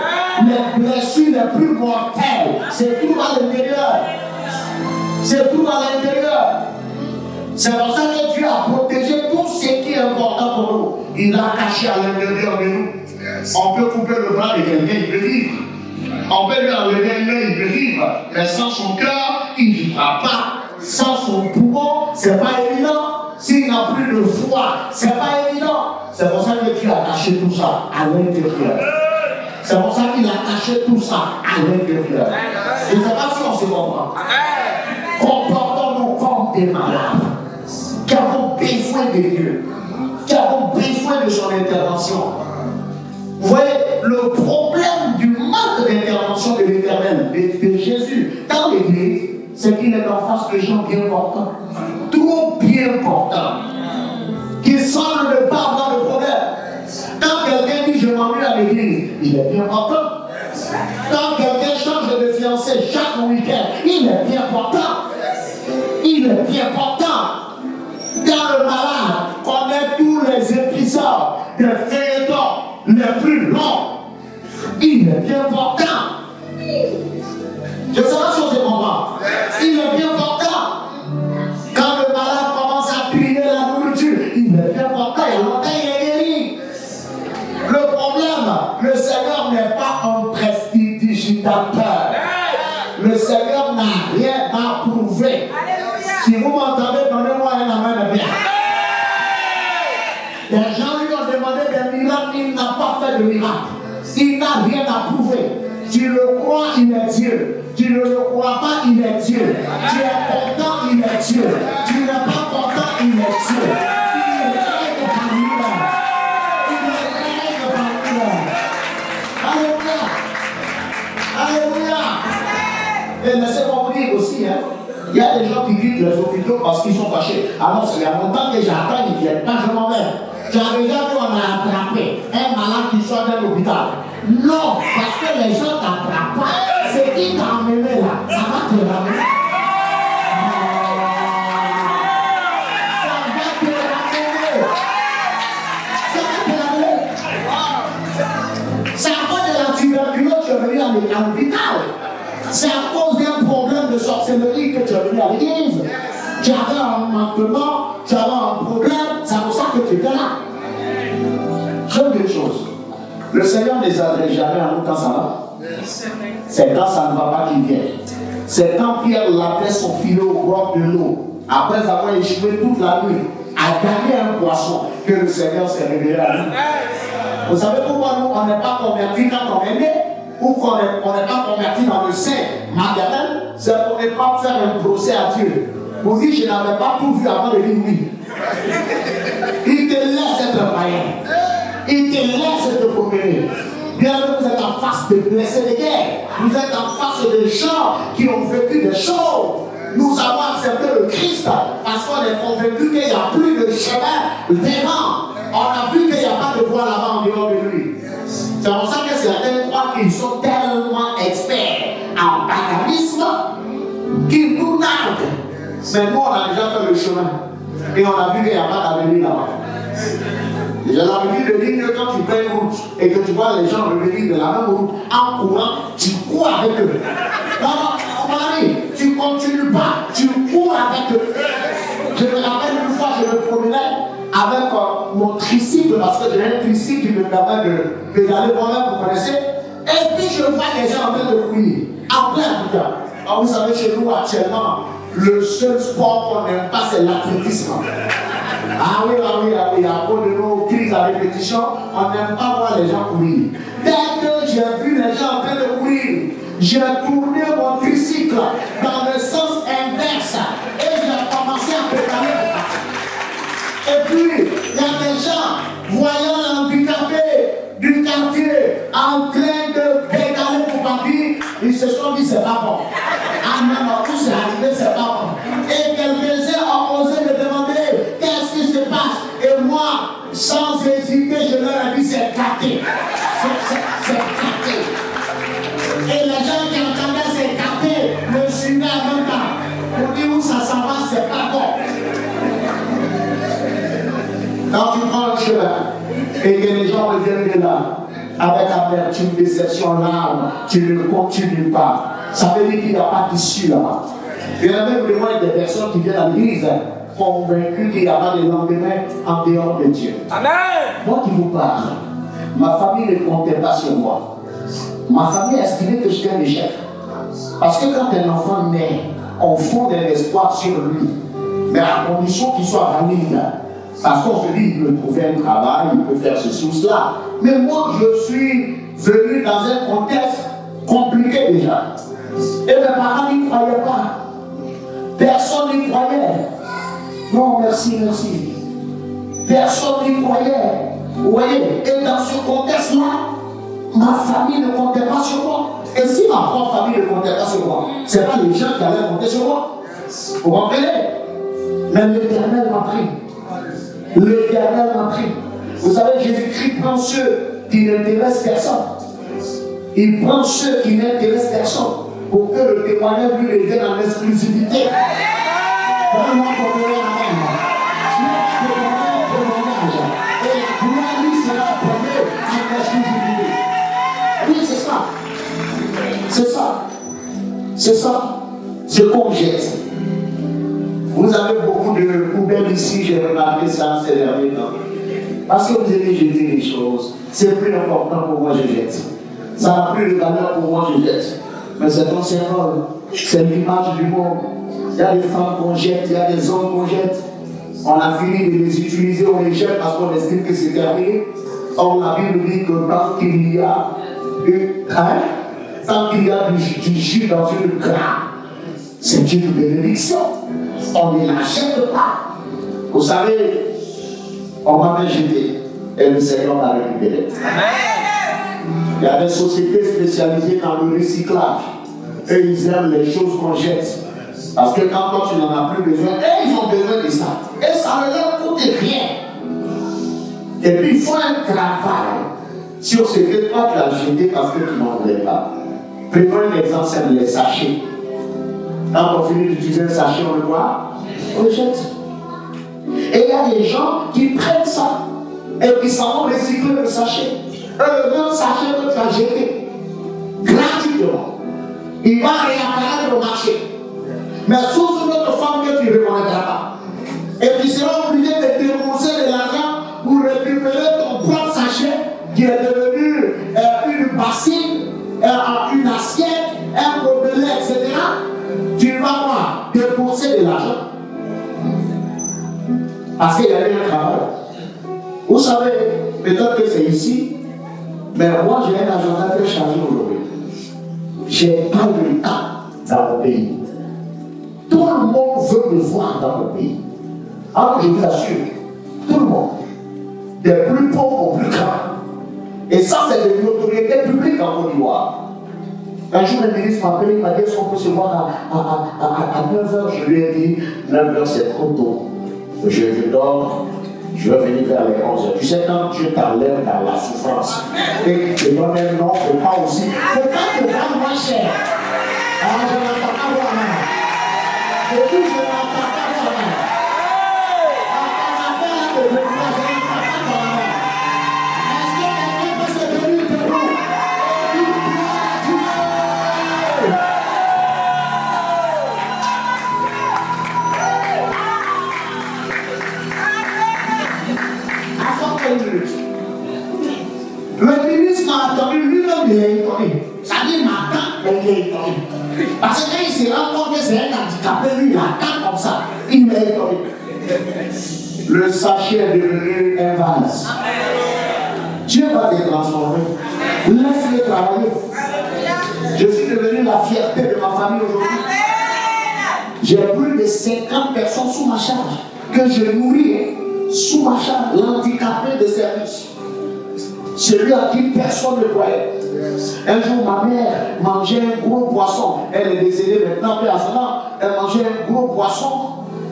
Les blessures les plus mortelles se trouvent à l'intérieur. Se trouvent à l'intérieur. C'est pour ça que Dieu a protégé tout ce qui est important pour nous. Il l'a caché à l'intérieur de nous. On peut couper le bras de quelqu'un, il peut vivre. On peut lui enlever un œil, il peut vivre. Mais sans son cœur, il ne vivra pas. Sans son poumon, c'est pas évident. S'il n'a plus de foi, c'est pas évident. C'est pour ça que Dieu a caché tout ça à l'intérieur. C'est pour ça qu'il a caché tout ça à l'intérieur. Je ne sais pas si on se comprend. Comportons-nous comme des malades qui avons besoin de Dieu, qui avons besoin de son intervention. Vous voyez, le problème du manque d'intervention de l'Éternel, de Jésus dans l'Église, c'est qu'il est en face de gens bien portants, trop bien portants, qui semblent ne pas avoir de problème. Quand quelqu'un dit je m'ennuie à l'église, il est bien portant. Quand quelqu'un change de fiancé chaque week-end, il est bien portant. Il est bien portant. Quand le malade connaît tous les épisodes des feuilletons les plus longs, il est bien portant. Je ne sais pas si on se comprend. Il est bien portant. Quand le malade commence à crier la nourriture, il est bien portant. Et longtemps, il est guéri. Le problème, le Seigneur n'est pas un prestidigitateur. Le Seigneur n'a rien à prouver. Si vous m'entendez, donnez-moi un amen bien. Les gens lui ont demandé des miracles, il n'a pas fait de miracle. Il n'a rien à prouver. Tu le crois, il est Dieu. Tu ne le crois pas, il est Dieu. Tu es content, il est Dieu. Tu n'es pas content, il est Dieu. Il est règle parmi nous. Il est règle parmi nous. Alléluia. Alléluia. Et laissez-moi vous dire aussi, hein, il y a des gens qui quittent les hôpitaux parce qu'ils sont fâchés. Alors, il y a longtemps que j'attends, ils ne viennent pas, je m'en vais. Tu as déjà vu, on a attrapé un malade qui sort de l'hôpital. Non, parce que les gens t'attrapent pas. C'est qui t'a emmené là, ça va te ramener. C'est à cause d'un problème de sorcellerie que tu es venu à l'église. Tu avais un manquement, tu avais un problème, c'est pour ça que tu étais là. Je veux une chose. Le Seigneur ne les adresse jamais à nous quand ça va. C'est quand ça ne va pas qu'il vient. C'est quand Pierre lavait son filet au bord de l'eau, après avoir échoué toute la nuit, à gagner un poisson, que le Seigneur s'est révélé à nous. Vous savez pourquoi nous, on n'est pas convertis quand on est né, ou qu'on n'est pas convertis dans le sein maternel? C'est pour ne pas faire un procès à Dieu. Pour dire, je n'avais pas tout vu avant de dire oui. Il te laisse être païen. Il te laisse te promener. Bien que vous êtes en face de blessés de guerre, vous êtes en face de gens qui ont vécu des choses. Nous avons accepté le Christ parce qu'on est convaincu qu'il n'y a plus de chemin devant. On a vu qu'il n'y a pas de voie là-bas en dehors de lui. C'est pour ça que certains croient qu'ils sont tellement experts en paganisme qu'ils nous narguent. Mais nous, on a déjà fait le chemin. Et on a vu qu'il n'y a pas d'avenir là-bas. J'ai l'habitude de dire que quand tu prends une route et que tu vois les gens revenir de la même route en courant, tu cours avec eux. Non, mon ami, tu ne continues pas, tu cours avec eux. Je me rappelle une fois, je me promenais avec mon tricycle, parce que j'ai un tricycle qui me permet de pédaler moi-même, vous connaissez. Et puis je vois les gens en train de courir, en plein Bouddha. Alors vous savez, chez nous actuellement, le seul sport qu'on n'aime pas, c'est l'athlétisme. Ah oui, à cause de nos crises à répétition, on n'aime pas voir les gens courir. Dès que j'ai vu les gens en train de courir, j'ai tourné mon tricycle dans le sens inverse et j'ai commencé à pédaler. Et puis, il y a des gens, voyant l'handicapé du quartier en train de pédaler pour partir, ils se sont dit c'est pas bon. Ah non, tout c'est arrivé, c'est pas bon. Et quelques-uns ont osé me demander qu'est-ce qui se passe. Et moi, sans hésiter, je leur ai dit c'est gâté. C'est gâté. Et les gens qui entendaient c'est gâté me suivaient en même temps. Pour dire où ça s'en va, c'est pas bon. Quand tu prends le chemin et que les gens reviennent de là, avec amertume, déception, larmes, tu ne continues pas. Ça veut dire qu'il n'y a pas d'issue là-bas. Il y a même vraiment des personnes qui viennent à l'église convaincues qu'il n'y a pas de lendemain en dehors de Dieu. Amen. Moi qui vous parle, ma famille ne comptait pas sur moi. Ma famille a estimé que j'étais un échec. Parce que quand un enfant naît, on fonde un espoir sur lui. Mais à condition qu'il soit valide. Parce qu'on se dit, il peut trouver un travail, il peut faire ceci ou cela. Mais moi, je suis venu dans un contexte compliqué déjà. Et mes parents n'y croyaient pas. Personne n'y croyait. Non, merci. Personne n'y croyait. Vous voyez, et dans ce contexte-là, ma famille ne comptait pas sur moi. Et si ma propre famille ne comptait pas sur moi, ce n'est pas les gens qui allaient compter sur moi. Vous comprenez? Mais l'Éternel m'a pris. L'Éternel m'a pris. Vous savez, Jésus-Christ prend ceux qui n'intéressent personne. Il prend ceux qui n'intéressent personne pour que le témoignage lui devienne en exclusivité. Vraiment, pour que et gloire lui sera premier en exclusivité. Oui, c'est ça. C'est ça. C'est ça. Ce qu'on jette. Vous avez beaucoup de poubelles ici, j'ai remarqué ça ces derniers temps. Parce que vous aimez jeter les choses, c'est plus important pour moi, je jette. Ça n'a plus de valeur pour moi, je jette. Mais c'est un symbole, c'est l'image du monde. Il y a des femmes qu'on jette, il y a des hommes qu'on jette. On a fini de les utiliser, on les jette parce qu'on estime que c'est terminé. Or, la Bible dit que tant qu'il y a du jus dans une grappe, c'est une bénédiction. On ne l'achète pas. Vous savez, on m'avait jeté et le Seigneur m'a récupéré. Il y a des sociétés spécialisées dans le recyclage. Et ils aiment les choses qu'on jette. Parce que quand toi tu n'en as plus besoin, ils ont besoin de ça. Et ça ne leur coûte rien. Et puis il faut un travail sur ce que toi tu as jeté parce que tu n'en voulais pas. Prenons un exemple, c'est les sachets. Quand on finit d'utiliser un sachet, on le voit, on le jette. Et il y a des gens qui prennent ça et qui s'en vont recycler le sachet. Le même sachet que tu as jeté gratuitement. il va réapparaître au marché. Mais sous une autre forme que tu ne reconnaîtras pas. Et tu seras obligé de débourser de l'argent pour récupérer ton propre sachet qui est devenu une bassine, une assiette, un gobelet, etc. Tu vas voir débourser de l'argent. Parce qu'il y a eu un travail. Vous savez, peut-être que c'est ici, mais moi j'ai un agenda très chargé aujourd'hui. J'ai pas le temps dans le pays. Tout le monde veut me voir dans le pays. Alors je vous assure, tout le monde, des plus pauvres aux plus grands. Et ça, c'est de l'autorité publique en Côte d'Ivoire. Un jour, le ministre m'a appelé, il m'a dit est-ce qu'on peut se voir à 9h? Je lui ai dit 9h, c'est trop tôt. Je dors, je vais venir vers les 11h. Tu sais, quand Dieu t'enlève dans la souffrance, et te donne un nom, il ne faut pas aussi. Il ne faut pas te vendre moins cher. Alors, je n'entends pas voir là. Je dis, je n'entends pas voir là. En affaire là de moi, je n'entends pas voir là. Est-ce que quelqu'un peut se tenir debout? Le ministre m'a attendu, lui-même il est étonné. Ça dit, il m'attend, mais il est étonné. Parce que quand il se rend compte que c'est un handicapé, lui il attend comme ça. Il est étonné. Le sachet est devenu un vase. Dieu va te transformer. Laisse-le travailler. Je suis devenu la fierté de ma famille aujourd'hui. J'ai plus de 50 personnes sous ma charge que je nourris sous ma charge, l'handicapé de service. Celui à qui personne ne croyait. Un jour, ma mère mangeait un gros poisson. Elle est décédée maintenant, paix à son âme. Elle mangeait un gros poisson.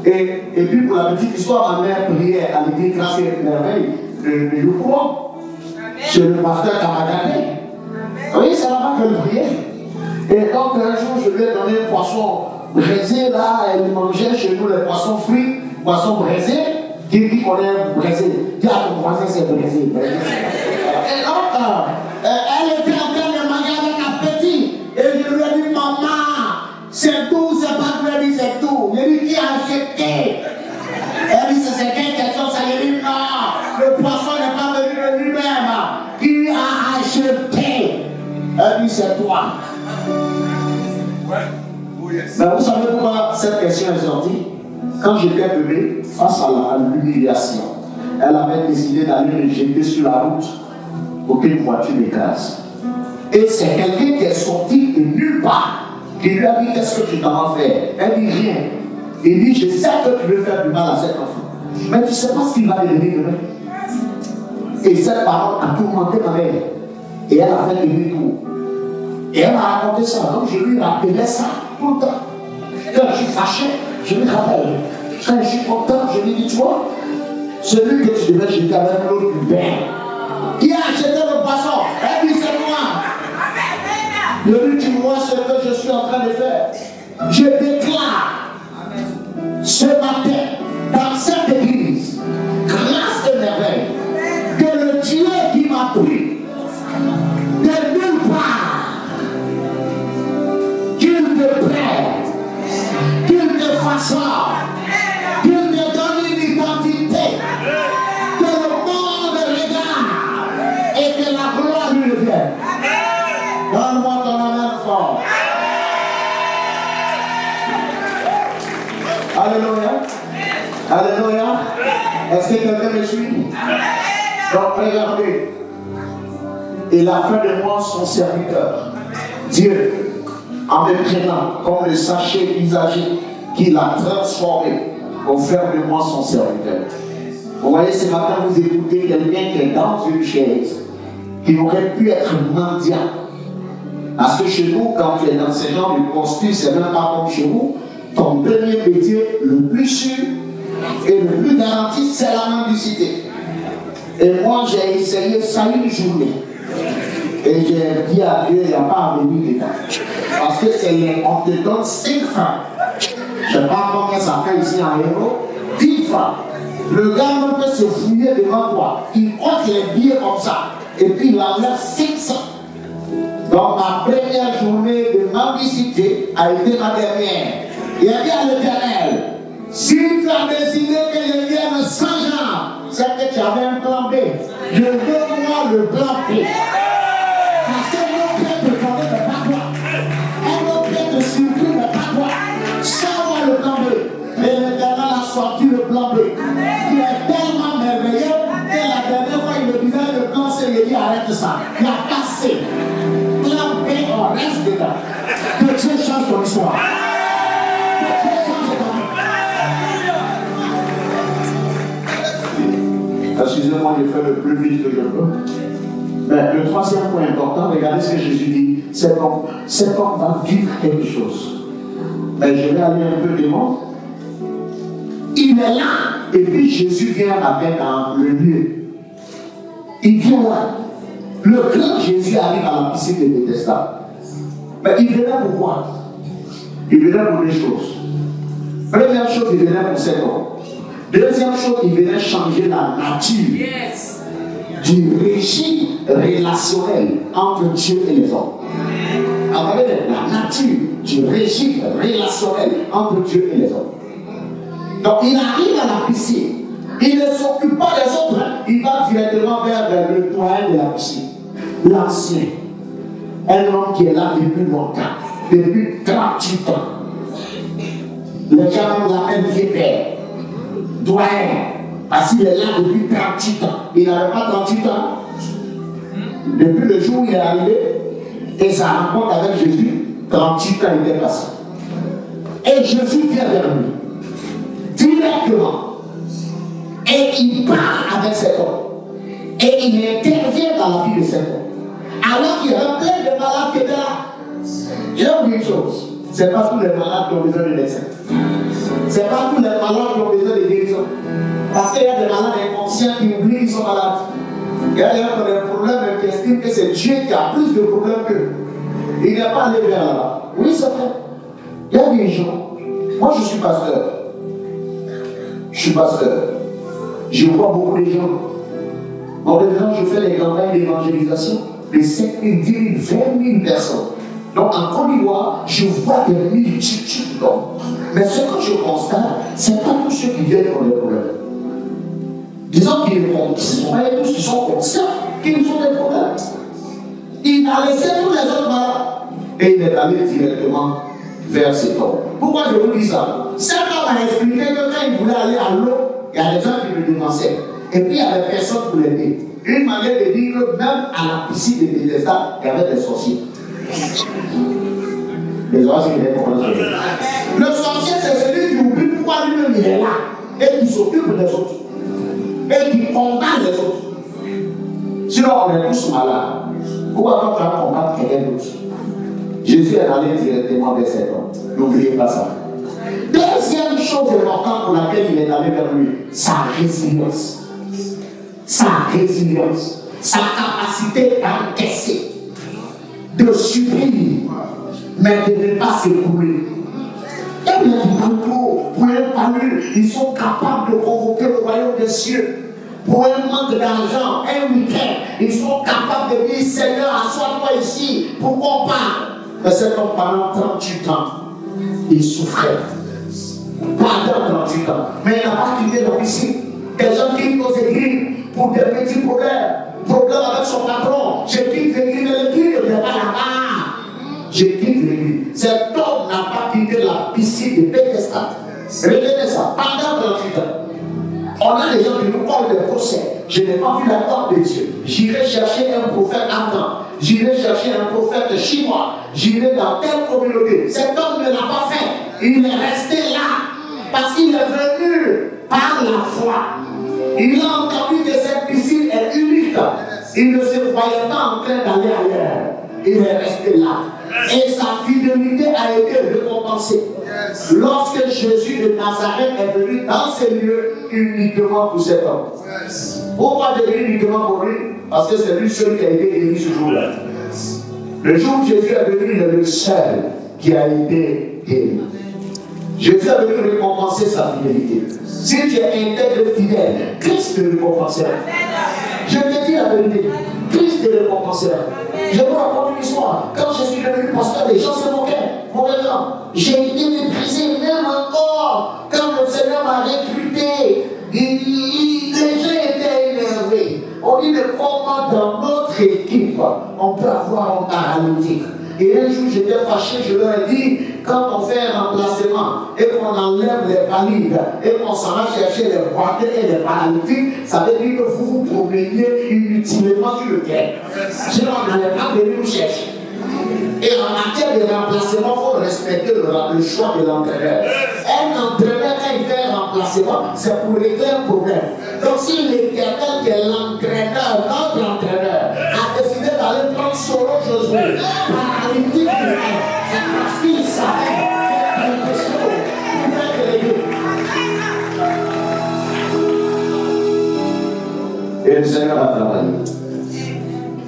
Et puis, pour la petite histoire, ma mère priait à l'église grâce et merveille de Yukro. Chez le pasteur Kamagate. Oui, c'est là-bas qu'elle priait. Et donc, un jour, je lui ai donné un poisson braisé. Là, elle mangeait chez nous les poissons frits, poissons braisés. Qui connaît braisé? Dis à ton voisin, c'est braisé. Et donc, elle était en train de manger avec appétit. Et je lui ai dit, maman, c'est tout, c'est pas que je dis, c'est tout. Je lui ai dit, qui a acheté? Elle dit, c'est quelle question? Ça lui dit, non, le poisson n'est pas venu de lui-même. Qui a acheté? Elle dit, c'est toi. Mais vous savez pourquoi cette question est sortie? Quand j'étais bébé, face à l'humiliation, elle avait décidé d'aller me jeter sur la route pour qu'une voiture m'écrase. Et c'est quelqu'un qui est sorti de nulle part qui lui a dit qu'est-ce que tu t'en vas faire? Elle dit rien. Il dit je sais que tu veux faire du mal à cet enfant, mais tu ne sais pas ce qu'il va devenir demain. Et cette parole a tourmenté ma mère. Et elle a fait demi-tour. Et elle m'a raconté ça. Donc je lui rappelais ça tout le temps. Quand je suis fâché, je lui rappelle. Quand je suis content, je lui dis, tu vois, celui que tu devais jeter avec l'eau du bain, qui a acheté le poisson? Elle dit, c'est moi. Je lui dis, tu vois ce que je suis en train de faire. Je déclare ce matin, dans cette église, grâce et merveille, que le Dieu qui m'a pris de nulle part, qu'il te prenne, qu'il te façonne, qu'il te donne une identité, que le monde regarde et que la gloire lui revienne. Donne-moi ton amen fort. Alléluia. Alléluia. Est-ce que quelqu'un me suit? Donc regardez. Il a fait de moi son serviteur. Dieu, en me prenant comme le sachet usagé qu'il a transformé, pour faire de moi son serviteur. Vous voyez, ce matin, vous écoutez quelqu'un qui est dans une chaise, qui aurait pu être mendiant. Parce que chez nous, quand tu es dans ce genre de posture, c'est même pas comme chez vous. Ton premier métier, le plus sûr et le plus garanti, c'est la mendicité. Et moi, j'ai essayé ça une journée. Et j'ai dit à Dieu, il n'y a pas à venir dedans. Parce que on te donne 5 francs. Je ne sais pas combien ça fait ici en euros. 10 francs. Le gars ne peut se fouiller devant toi. Il compte les billets comme ça. Et puis il enlève 500. Donc ma première journée de mendicité, cité a été ma dernière. Il a dit à l'Éternel, si tu as décidé que je vienne sans Jean, c'est que tu avais un plan B. Je veux voir le plan B. Parce que l'autre Pierre te connaît, mais pas toi. Un autre Pierre te surprit, mais pas toi. Sans voir le plan B. Et l'Éternel a sorti le plan B. Il est tellement merveilleux que la dernière fois il me disait le plan C, il dit arrête ça. Il a passé. Plan B, on reste dedans. Que Dieu change ton histoire. Excusez-moi, je fais le plus vite que je peux. Mais le troisième point important, regardez ce que Jésus dit. Cet homme va vivre quelque chose. Mais je vais aller un peu devant. Il est là. Et puis Jésus vient avec dans le lieu. Il vient là. Le grand Jésus arrive à la piscine de Bethesda. Mais il venait pour quoi? Il venait pour des choses. Première chose, il venait pour cet homme. Deuxième chose, il venait changer la nature du régime relationnel entre Dieu et les hommes. Avec la nature du régime relationnel entre Dieu et les hommes. Donc il arrive à la piscine. Il ne s'occupe pas des autres. Il va directement vers le doyen de la piscine. L'ancien. Un homme qui est là depuis longtemps. Depuis 38 ans. Les gens l'appellent vieux père. Doyen. Parce qu'il est là depuis 38 ans. Il n'avait pas 38 ans. Depuis le jour où il est arrivé, et sa rencontre avec Jésus, 38 ans il est passé. Et Jésus vient vers lui. Directement. Et il parle avec cet homme. Et il intervient dans la vie de cet homme. Alors qu'il y a plein de malades qui étaient là. Je vais vous dire une chose. Ce n'est pas tous les malades qui ont besoin de médecin. Ce n'est pas tous les malades qui ont besoin de guérison. Parce qu'il y a des malades inconscients qui oublient qu'ils sont malades. Il y a des gens qui ont des problèmes et qui estiment que c'est Dieu qui a plus de problèmes qu'eux. Il n'est pas allé vers là. Oui, c'est vrai. Il y a des gens. Moi, je suis pasteur. Je suis pasteur. Je vois beaucoup de gens. En revenant, je fais les campagnes d'évangélisation de 5 000, 10 000, 20 000 personnes. Donc en Côte d'Ivoire, je vois des multitudes d'hommes. Mais ce que je constate, ce n'est pas tous ceux qui viennent pour des problèmes. Disons qu'ils sont tous qui sont conscients qu'ils ont des problèmes. Il a laissé tous les autres malades et il est allé directement vers cet homme. Pourquoi je vous dis ça? Cet homme a expliqué que quand il voulait aller à l'eau, il y a des gens qui le devançaient. Et puis il y avait personne pour l'aider. Une manière de dire que même à la piscine de Bethesda, il y avait des sorciers. Les oiseaux qui viennent comprendre. Le sorcier, c'est celui qui oublie pourquoi lui-même il est là et qui s'occupe des autres et qui combat les autres. Sinon, on est tous malades. Pourquoi quand on va combattre quelqu'un d'autre? Jésus est allé directement vers cet homme. N'oubliez pas ça. Deuxième chose importante pour laquelle il est allé vers lui, sa résilience. Sa résilience. Sa capacité d'encaisser, de subir, mais de ne pas s'écrouler. Il y a des gens pour un parler, ils sont capables de convoquer le royaume des cieux. Pour un manque d'argent, un week-end, ils sont capables de dire Seigneur, assois-toi ici pour qu'on parle. Mais cet homme, pendant 38 ans, il souffrait. Pendant 38 ans. Mais il n'a pas quitté la piscine. Des gens qui vont aux églises pour des petits problèmes. Problème avec son patron. Je quitte l'église, mais l'église ne vient pas là-bas. Je quitte l'église. Cet homme n'a pas quitté la piscine de Bethesda. Retenez ça. Pendant 38 ans. On a des gens qui nous parlent de procès. Je n'ai pas vu la gloire de Dieu. J'irai chercher un prophète afghan. J'irai chercher un prophète chinois. J'irai dans telle communauté. Cet homme ne l'a pas fait. Il est resté là. Parce qu'il est venu par la foi. Il a entendu que cette piscine est unique. Il ne se croyait pas en train d'aller ailleurs. Il est resté là. Et sa fidélité a été récompensée. Lorsque Jésus de Nazareth est venu dans ces lieux uniquement pour cet homme. Pourquoi il est venu uniquement pour lui? Parce que c'est lui seul qui a été élu ce jour-là. Le jour où Jésus est venu, il est le seul qui a été élu. Jésus est venu récompenser sa fidélité. Si tu es intègre fidèle, Christ te récompensera. Je te dis la vérité, Christ te récompensera. Je vous raconte une histoire. Quand je suis devenu pasteur, les gens se moquaient. mon exemple, j'ai été méprisé, même encore, quand le Seigneur m'a recruté, les gens étaient énervés. On dit, mais comment dans notre équipe, on peut avoir un paralytique? Et un jour, j'étais fâché, je leur ai dit, quand on fait un remplacement et qu'on enlève les valides et qu'on s'en va chercher les boiteux et les paralytiques, ça veut dire que vous vous promeniez inutilement sur le terrain. Sinon, on n'allait pas venir nous chercher. Et en matière de remplacement, il faut respecter le choix de l'entraîneur. Un entraîneur, quand il fait un remplacement, c'est pour régler un problème. Donc, si l'Éternel, qui est l'entraîneur, notre entraîneur, a décidé d'aller prendre solo Josué, paralytique, sa fille savait quelque chose, il va l'aider. Et le Seigneur va travailler.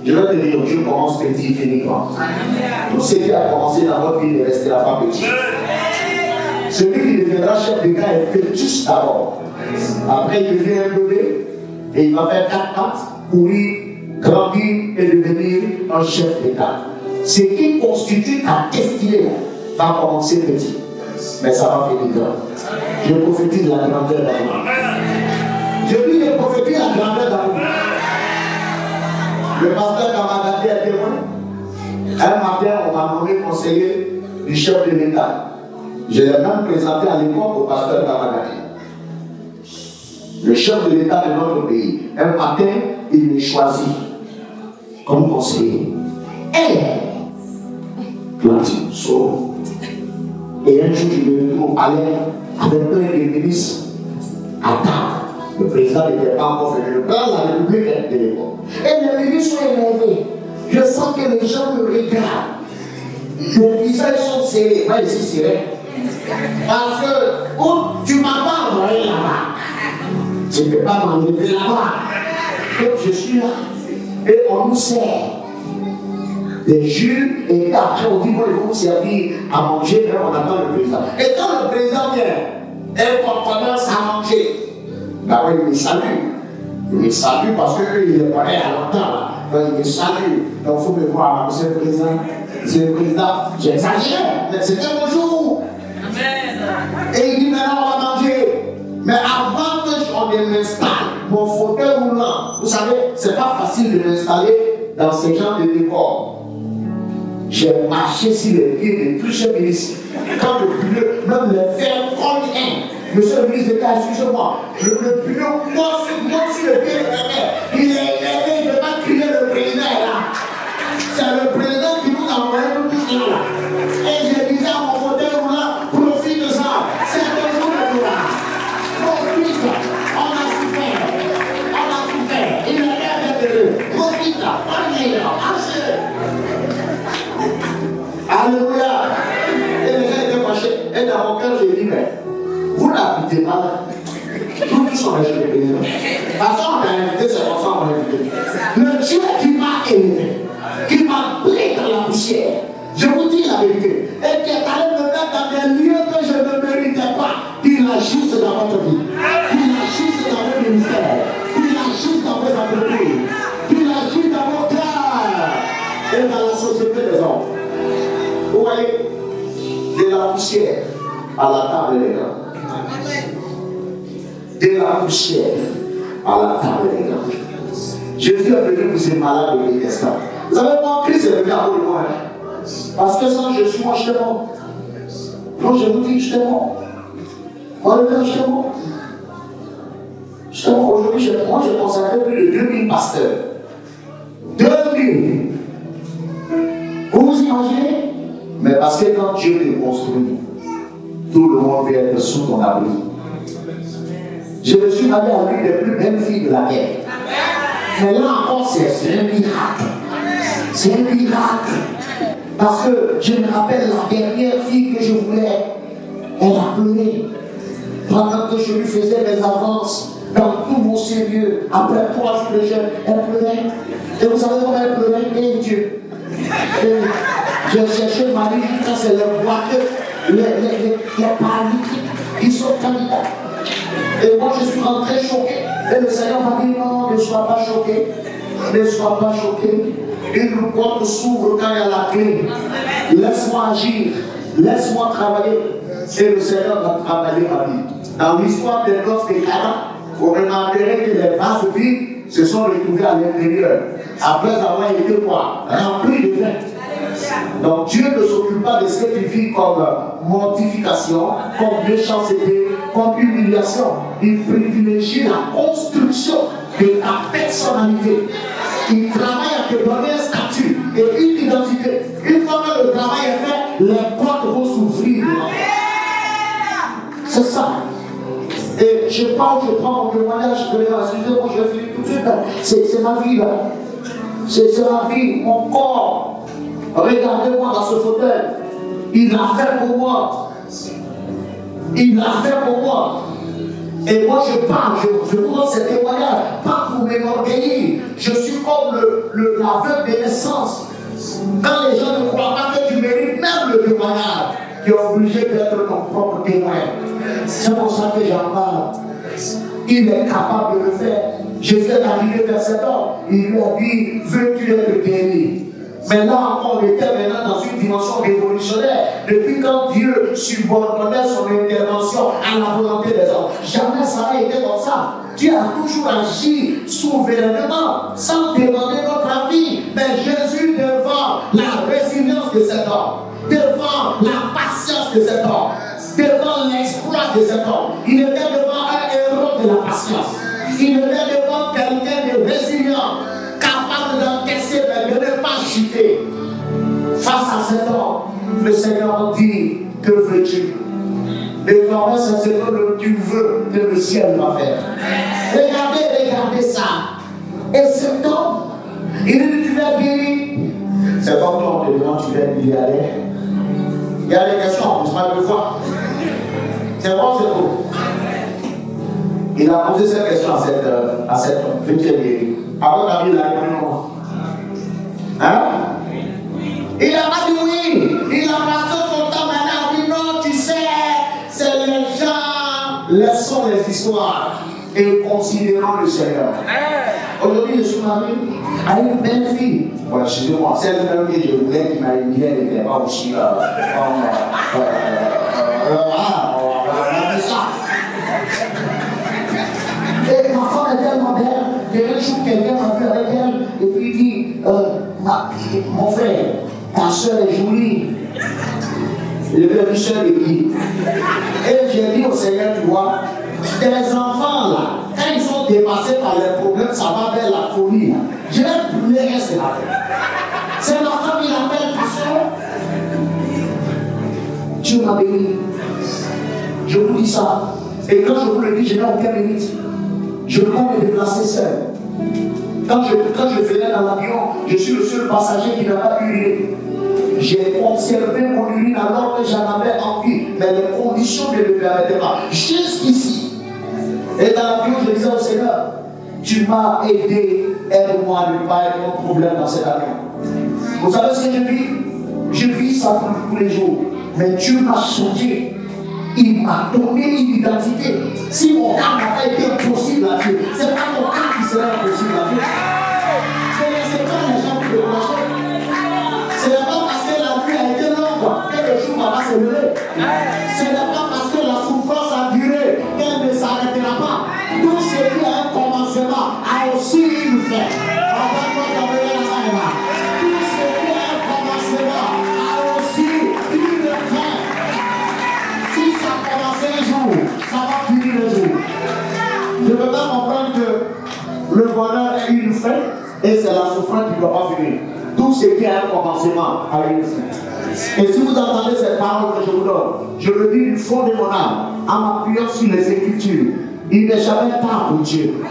Je vais te dire, Dieu commence petit, finit grand. Tout ce qui a commencé dans votre vie ne restera pas petit. Celui qui deviendra chef de gars est fœtus d'abord. Après, il devient un bébé et il va faire 4 pattes, courir, grandir et devenir un chef d'État. Ce qui constitue ta destinée va commencer petit, mais ça va finir grand. Je prophétise la grandeur d'amour. Je dis, je prophétise la grandeur d'amour. Le pasteur Kamadati est témoin. Un matin, on m'a nommé conseiller du chef de l'État. Je l'ai même présenté à l'époque au pasteur Kamadati. Le chef de l'État de notre pays. Un matin, il me choisit comme conseiller. Et un jour, je me retrouve au palais avec plein de ministres à table. Le président n'était pas encore venu. Le président de la République de l'époque. Et les ministres sont énervés. Je sens que les gens me regardent. Les visages sont serrés. Moi, je suis serré. Parce que tu ne m'as pas envoyé là-bas. Tu ne peux pas m'enlever là-bas. Donc je suis là. Et on nous sert des jus. Et après, on dit, bon, ils vont nous servir à manger. Mais on attend le président. Et quand le président vient, et qu'on commence à manger, bah oui, il me salue. Il me salue parce qu'il est pas à longtemps. Donc il me salue. Donc il faut me voir, monsieur le président. Monsieur le président, j'exagère, mais c'était mon jour. Amen. Et il dit maintenant on va manger. Mais avant que on m'installe, mon fauteuil roulant, vous savez, c'est pas facile de m'installer dans ce genre de décor. J'ai marché sur les pieds de plusieurs ministres. Quand le bureau, même les fermes prennent un. Monsieur le ministre d'État, excusez-moi, le bureau monte sur le pied de la mère. Il est énervé, il ne peut pas crier le président là. C'est le président qui nous a envoyé tout là. Et je disais à mon fauteuil roulant, profite de ça. C'est un jour de gloire. Profite, on a souffert. On a souffert. Il est énervé. Profite, prenez-le, achetez-le. Alléluia. Et les gens étaient fâchés. Et dans mon cœur, j'ai dit, mais vous n'habitez pas là. Nous tous sommes chez le président. Parce qu'on m'a invité, c'est pour ça qu'on m'a invité. Le Dieu qui m'a élevé, qui m'a pris dans la poussière, je vous dis la vérité, et qui est allé me mettre dans des lieux que je ne méritais pas, il agisse dans votre vie, il agisse dans vos ministères, il agisse dans vos entreprises, il agisse dans vos cœurs et dans la société des hommes. Vous voyez, de la poussière à la table des grands. De la poussière à la table des grands. Jésus est venu pour ces malades de l'intestin. Vous savez, moi, Christ est venu à moi. Parce que sans Jésus, moi, je suis mort. Donc, je vous dis, je suis mort. Moi, je suis mort. Je suis mort. Aujourd'hui, moi, j'ai consacré plus de 2000 pasteurs. 2000. Vous vous imaginez? Mais parce que quand Dieu te construit, tout le monde vient être sous ton abri. Je me suis marié à l'une des plus belles filles de la terre. Mais là encore, c'est un miracle. C'est un miracle. Parce que je me rappelle la dernière fille que je voulais, elle a pleuré. Pendant que je lui faisais mes avances, dans tout mon sérieux, après 3 jours de jeûne, elle pleurait. Et vous savez comment elle pleurait? Et Dieu. J'ai cherché Marie quand c'est le boiteux, les paralytiques qui sont candidats. Et moi je suis rentré choqué. Et le Seigneur m'a dit non, ne sois pas choqué. Ne sois pas choqué. Une porte s'ouvre quand il y a la clé. Laisse-moi agir. Laisse-moi travailler. Et le Seigneur va travailler ma vie. Dans l'histoire des noces des Cana, vous remarquerez que les vases vides se sont retrouvés à l'intérieur. Après avoir été quoi? Remplis de vin. Donc Dieu ne s'occupe pas de ce que tu vis comme mortification, comme méchanceté, comme humiliation. Il privilégie la construction de ta personnalité. Il travaille à te donner un statut et une identité. Une fois que le travail est fait, les portes vont s'ouvrir. C'est ça. Et je prends mon témoignage, excusez-moi, je vais finir tout de suite. C'est ma vie là. C'est ma vie, mon corps. Regardez-moi dans ce fauteuil. Il l'a fait pour moi. Il l'a fait pour moi. Et moi je parle, je vous donne ces témoignages, pas pour m'enorgueillir. Je suis comme l'aveugle de naissance. Quand les gens ne croient pas que tu mérites même le témoignage, tu es obligé d'être ton propre témoin. C'est pour ça que j'en parle. Il est capable de le faire. Jésus est arrivé vers cet homme. Il lui a dit, veux-tu être guéri? Mais là encore, on était maintenant dans une dimension révolutionnaire. Depuis quand Dieu subordonnait son intervention à la volonté des hommes. Jamais ça n'a été comme ça. Dieu a toujours agi souverainement, sans demander notre avis. Mais Jésus, devant la résilience de cet homme, devant la patience de cet homme, devant l'exploit de cet homme, il était devant un héros de la patience. Il était devant quelqu'un de résilient, capable d'encaisser, mais de ne pas chuter. Face à cet homme, le Seigneur dit, que veux-tu? Désormais, c'est ce que tu veux que le ciel va faire. Regardez ça. Et cet homme, il dit, tu vas guérir. C'est comme toi, on te demande, tu vas milliardaire. Il y a des questions, on ne peut pas le voir. C'est bon, c'est bon. Il a posé cette question à cet homme. Veux-tu guérir? Avant d'avoir la réponse. Hein? Il a pas dit oui. Il a passé son temps maintenant. Il a dit non, tu sais, c'est les gens. Laissons les histoires et considérons le Seigneur. Aujourd'hui, je suis marié à une belle fille. Bon, excusez-moi, celle même que je voulais qui m'a dit, elle n'était pas aussi et ma femme est tellement belle, qu'un jour quelqu'un m'a vu avec elle, et puis il dit, mon frère, ta soeur est jolie. Le père du soeur est qui? Et j'ai dit au Seigneur, tu vois, tes enfants là, quand ils sont dépassés par les problèmes, ça va vers la folie. Je vais brûler un sénateur. C'est ma femme, il appelle ta soeur. Dieu m'a béni. Je vous dis ça. Et quand je vous le dis, je n'ai aucun mérite. Je peux me déplacer seul. Quand je venais dans l'avion, je suis le seul passager qui n'a pas uriné. J'ai conservé mon urine alors que j'en avais envie, mais les conditions ne me permettaient pas. Jusqu'ici. Et dans l'avion, je disais au Seigneur, tu m'as aidé, aide-moi à ne pas être mon problème dans cet avion. Vous savez ce que je vis? Je vis ça tous les jours. Mais Dieu m'a changé. Il m'a donné une identité. Si mon cas n'a pas été possible à Dieu, ce n'est pas mon cas qui sera possible à Dieu. Ce n'est pas les gens qui le projettent. Ce n'est pas parce que la nuit a été longue que le jour va se lever. Ce n'est pas parce que la souffrance a duré qu'elle ne s'arrêtera pas. Tout ce qui a un commencement a aussi une fin. Tout ce qui a un commencement a aussi une fin. Si ça commence un jour, ça va finir un jour. Je ne peux pas comprendre que le bonheur a une fin et c'est la souffrance qui ne doit pas finir. Tout ce qui a un commencement a une fin. Et si vous entendez cette parole que je vous donne, je le dis du fond de mon âme, en m'appuyant sur les Écritures. Il n'est jamais tard pour Dieu.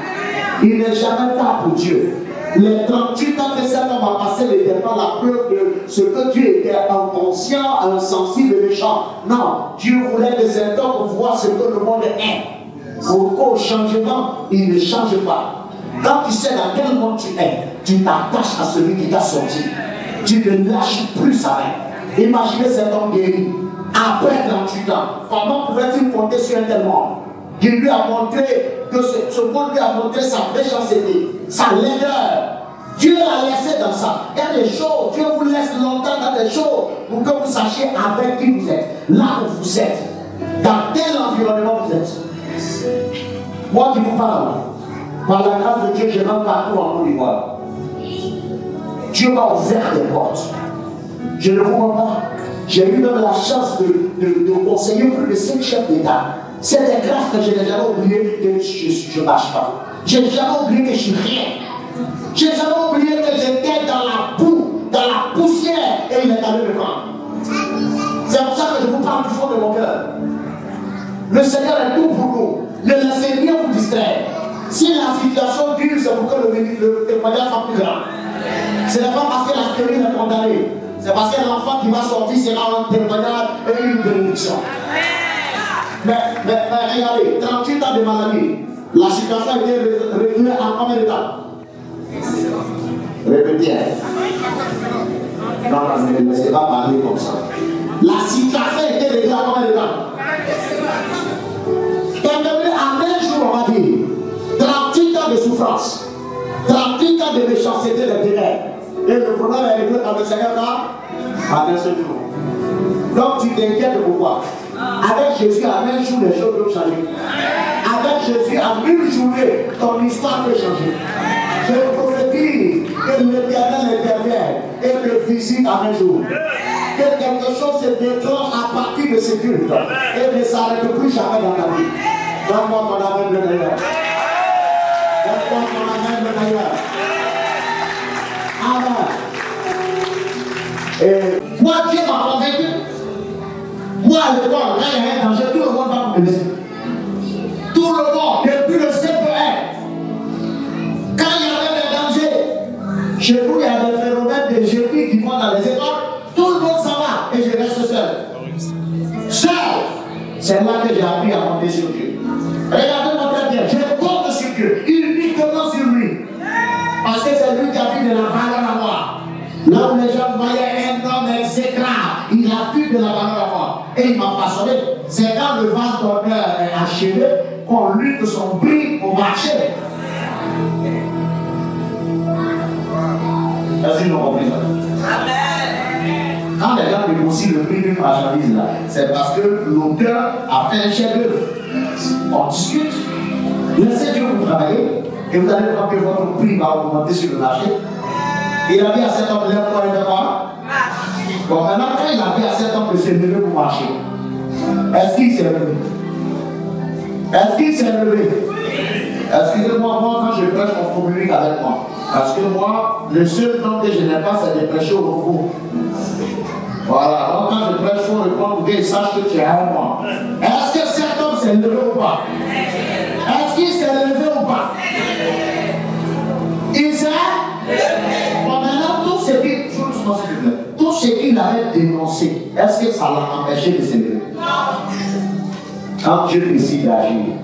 Il n'est jamais tard pour Dieu. Les 38 ans que cet homme a passé n'étaient pas la preuve de ce que Dieu était inconscient, insensible et méchant. Non, Dieu voulait que cet homme voit ce que le monde est. Pour qu'au changement, il ne change pas. Quand tu sais dans quel monde tu es, tu t'attaches à celui qui t'a sorti. Tu ne lâches plus sa main. Imaginez cet homme guéri. Après 38 ans, comment pouvait-il compter sur un tel monde? Il lui a montré que ce monde lui a montré sa méchanceté, sa laideur. Dieu l'a laissé dans ça. Il y a des choses, Dieu vous laisse longtemps dans des choses pour que vous sachiez avec qui vous êtes, là où vous êtes, dans quel environnement vous êtes. Moi qui vous parle, par la grâce de Dieu, je rentre partout en Côte d'Ivoire. Dieu m'a ouvert des portes. Je ne vous mens pas. J'ai eu même la chance de conseiller plus de 5 chefs d'État. C'est des grâces que je n'ai jamais oublié que je ne marche pas. Je n'ai jamais oublié que je suis rien. Je n'ai jamais oublié que j'étais dans la boue, dans la poussière, et il est allé me prendre. C'est pour ça que je vous parle du fond de mon cœur. Le Seigneur est tout pour nous. Ne laissez rien vous distraire. Si la situation dure, c'est pour que le témoignage soit plus grand. Ce n'est pas parce que la théorie est condamnée. C'est parce que l'enfant qui va sortir sera un témoignage et une bénédiction. Mais regardez, 38 ans de maladie, la situation a été réglée en combien de temps? Répétez. Non, ne laissez pas parler comme ça. La situation a été réglée en combien de temps? En un jour, on va dire 38 ans de souffrance, 38 ans de méchanceté, de ténèbres. Et le problème est réglé par le Seigneur en un seul jour. Donc tu t'inquiètes pourquoi? Avec Jésus, en un jour, les choses peuvent changer. Avec Jésus, en une journée, ton histoire peut changer. Je prophétise que l'Éternel intervient et te visite en un jour. Que quelque chose se déclenche à partir de ce culte et ne s'arrête plus jamais dans ta vie. Donne-moi ton amen de d'ailleurs. Donne-moi ton amen de d'ailleurs. Amen. Et moi, Dieu m'a convaincu. Moi, à l'école, quand il y a un danger, tout le monde va me laisser. Tout le monde, depuis le CPR. Quand il y avait des dangers, chez nous, il y a des phénomènes de génie qui vont dans les écoles. Tout le monde s'en va et je reste seul. Seul. C'est là que j'ai appris à compter sur Dieu. Regardez-moi très bien, je compte sur Dieu, uniquement sur lui. Parce que c'est lui qui a vu de la valeur à moi. Là où les gens voyaient un homme exécrable, il a vu de la valeur à moi. Et il m'a façonné. C'est quand le vase d'honneur est achevé qu'on lutte son prix au marché. Est-ce qu'ils ont compris ça? Amen. Quand les gens négocient le prix d'une marchandise là, c'est parce que l'auteur a fait un chef-d'œuvre. On discute. Laissez Dieu vous travailler et vous allez voir que votre prix va augmenter sur le marché. Il a dit à cet homme, lève-toi et fais-moi. Bon, maintenant, quand il a dit à cet homme de se lever pour marcher, est-ce qu'il s'est levé? Est-ce qu'il s'est levé? Excusez-moi, moi, quand je prêche, on communique avec moi. Parce que moi, le seul temps que je n'ai pas, c'est de prêcher au repos. Voilà, donc quand je prêche, il faut répondre pour qu'il sache que tu es avec moi. Est-ce que cet homme s'est levé ou pas? Est-ce qu'il s'est levé ou pas? Il s'est levé. Bon, maintenant, tout ce qu'il avait dénoncé, est-ce que ça l'a empêché de se lever? Quand Dieu décide d'agir,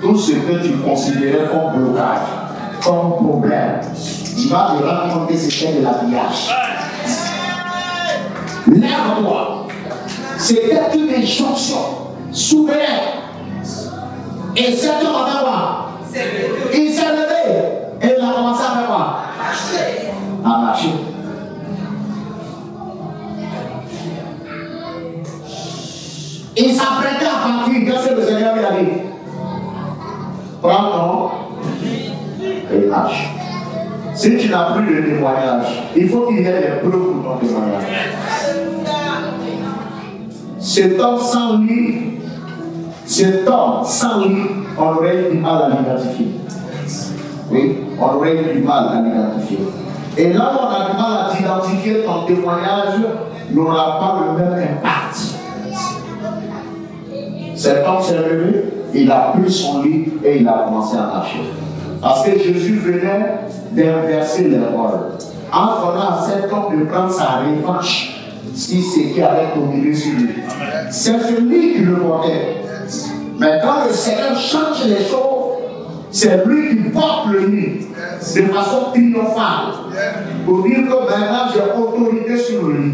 tout ce que tu considérais comme blocage, comme problème, tu vas te rendre compte que c'était de l'habillage. Lève-toi. C'était une injonction souveraine. Et cet homme a fait quoi? Il s'est levé. Et il a commencé à faire quoi? À marcher. Il s'apprêtait à partir. Qu'est-ce que le Seigneur lui a dit? Prends ton et marche. Si tu n'as plus de témoignage, il faut qu'il y ait des preuves pour ton témoignage. Cet homme sans lui, on aurait eu du mal à l'identifier. Oui, on aurait eu du mal à l'identifier. Et là où on a du mal à t'identifier, ton témoignage n'aura pas le même impact. Cet homme s'est levé, il a pris son lit et il a commencé à marcher. Parce que Jésus venait d'inverser les rôles. En donnant à cet homme de prendre sa revanche si c'est qui avait dominé sur lui. C'est celui qui le portait. Mais quand le Seigneur change les choses, c'est lui qui porte le lit de façon triomphale. Pour dire que maintenant j'ai autorité sur le lit.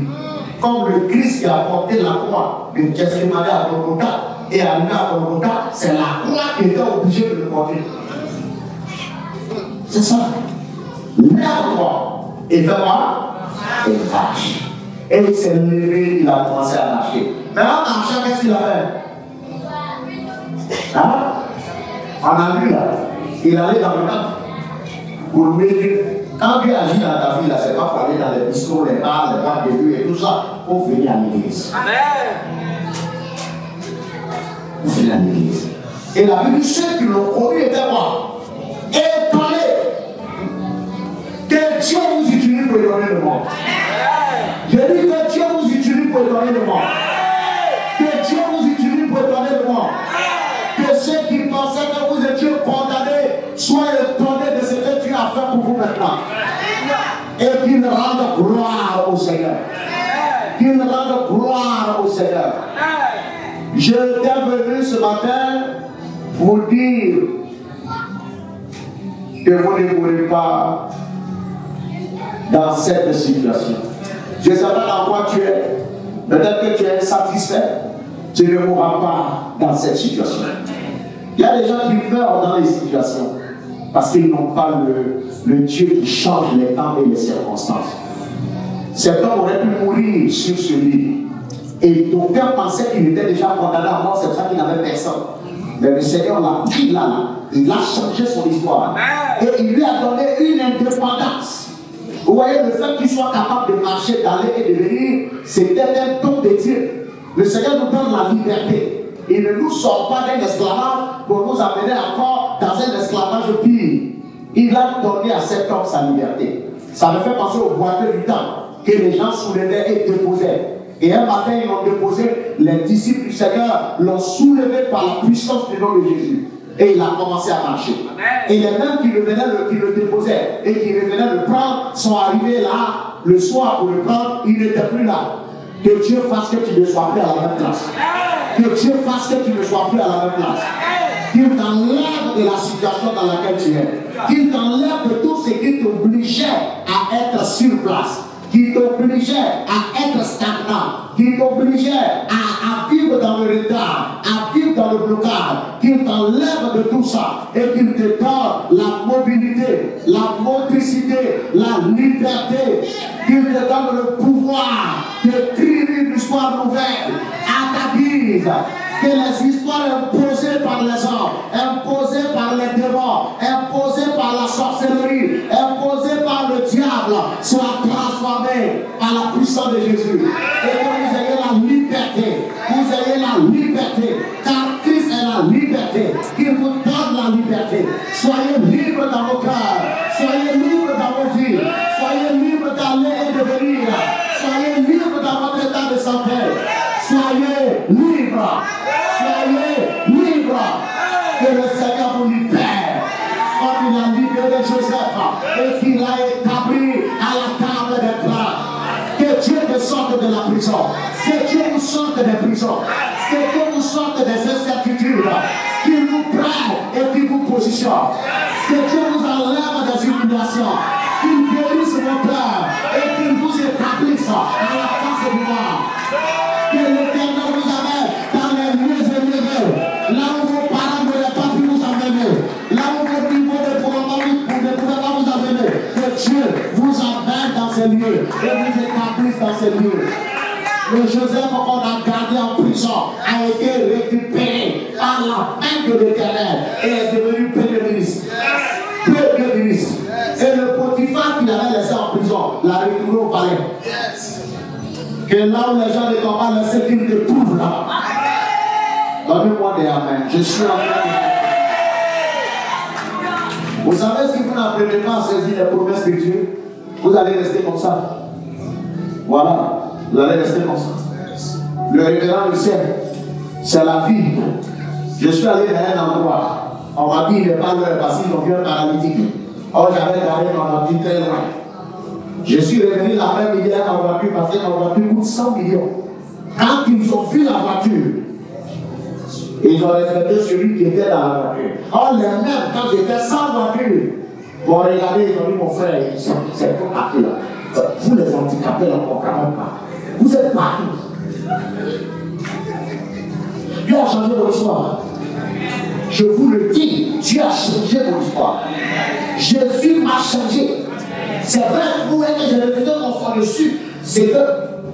Comme le Christ qui a porté la croix de Gethsémani à Golgotha et arrivé à Golgotha, c'est la croix qui était obligée de le porter. C'est ça. lève-toi et fais quoi? Et marche. Et il s'est levé, il a commencé à marcher. Maintenant, en marchant, qu'est-ce qu'il a fait? Hein? On a vu là, il allait dans le camp pour louer Dieu. Quand Dieu agit dans ta vie, là, c'est pas pour aller dans les bistrots, les bars, les boîtes de Dieu et tout ça, il faut venir à l'église. Il faut venir à l'église. Et la Bible dit ceux qui l'ont connu étaient quoi? Étonnés que Dieu vous utilise pour étonner le monde. Je dis que Dieu vous utilise pour étonner le monde. Que Dieu vous utilise pour étonner le monde. Que ceux qui pensaient que vous étiez condamnés soient étonnés de ce que Dieu a fait pour vous maintenant. Et qu'ils rendent gloire au Seigneur. Qu'ils rendent gloire au Seigneur. Je t'ai venu ce matin pour dire que vous ne mourrez pas dans cette situation. Je ne sais pas dans quoi tu es. Peut-être que tu es insatisfait. Tu ne mourras pas dans cette situation. Il y a des gens qui meurent dans les situations parce qu'ils n'ont pas le Dieu qui change les temps et les circonstances. Cet homme aurait pu mourir sur ce lit. Et d'aucuns pensaient qu'il était déjà condamné à mort, c'est pour ça qu'il n'avait personne. Mais le Seigneur l'a pris là, il a changé son histoire. Et il lui a donné une indépendance. Vous voyez, le fait qu'il soit capable de marcher, d'aller et de venir, c'était un don de Dieu. Le Seigneur nous donne la liberté. Il ne nous sort pas d'un esclavage pour nous amener encore dans un esclavage pire. Il a donné à cet homme sa liberté. Ça me fait penser au boiteux du temps que les gens soulevaient et déposaient. Et un matin, ils l'ont déposé, les disciples du Seigneur l'ont soulevé par la puissance du nom de Jésus. Et il a commencé à marcher. Et les mêmes qui le déposaient et qui venaient le prendre sont arrivés là le soir pour le prendre, il n'était plus là. Que Dieu fasse que tu ne sois plus à la même place. Que Dieu fasse que tu ne sois plus à la même place. Qu'il t'enlève de la situation dans laquelle tu es. Qu'il t'enlève de tout ce qui t'obligeait à être sur place. Qui t'obligeait à être stagnant, qui t'obligeait à vivre dans le retard, à vivre dans le blocage, qu'il t'enlève de tout ça et qu'il te donne la mobilité, la motricité, la liberté, qu'il te donne le pouvoir d'écrire une histoire nouvelle à ta guise. Que les histoires imposées par les hommes, imposées par les démons, imposées par la sorcellerie, imposées par le diable, soient transformées par la puissance de Jésus. Et que vous ayez la liberté, vous ayez la liberté, car Christ est la liberté, qu'il vous donne la liberté. Soyez libres dans vos cœurs, soyez libres dans vos vies, soyez libres d'aller et de venir, soyez libres dans votre état de santé, soyez libres. Soyez libres, que le Seigneur vous libère, comme il a libéré Joseph et qu'il a établi à la table des plats. Que Dieu te sorte de la prison, que Dieu vous sorte des prisons, que Dieu vous sorte des incertitudes, qu'il vous prenne et qu'il vous positionne, que Dieu vous enlève des humiliations, qu'il guérisse vos cœurs et qu'il vous établisse à la face du monde. Que l'Éternel vous amène dans les lieux élevés, là où vos parents n'auraient pas pu vous amener, là où vos niveaux ne pouvaient pas vous amener. Que Dieu vous amène dans ces lieux et vous établisse dans ces lieux. Le Joseph qu'on a gardé en prison a été récupéré par la main de l'Éternel et est devenu premier ministre. Premier ministre. Et le Potiphar qu'il avait laissé en prison l'a récupéré au palais. Que là où les gens ne t'ont pas laissé, qu'ils te trouvent là. Donnez-moi des amens. Je suis en train de... Vous savez, si vous n'apprenez pas à saisir les promesses de Dieu, vous allez rester comme ça. Voilà. Vous allez rester comme ça. Le révérend du ciel, c'est la vie. Je suis allé dans un endroit. On m'a dit, il n'est pas l'heure parce qu'ils ont vu un paralytique. Or, j'avais garé ma voiture très loin. Je suis revenu l'après-midi à ma voiture parce que ma voiture coûte 100 millions. Quand ils ont vu la voiture, ils ont respecté celui qui était dans la voiture. Or, les mêmes, quand j'étais sans voiture, vont regarder, ils ont dit, mon frère, c'est pour partir là. Vous les handicapés, on ne comprend même pas. Vous êtes partout. Dieu a changé votre histoire. Je vous le dis, Dieu a changé votre histoire. Jésus m'a changé. C'est vrai, vous voyez que je le faisais qu'on soit dessus. C'est que,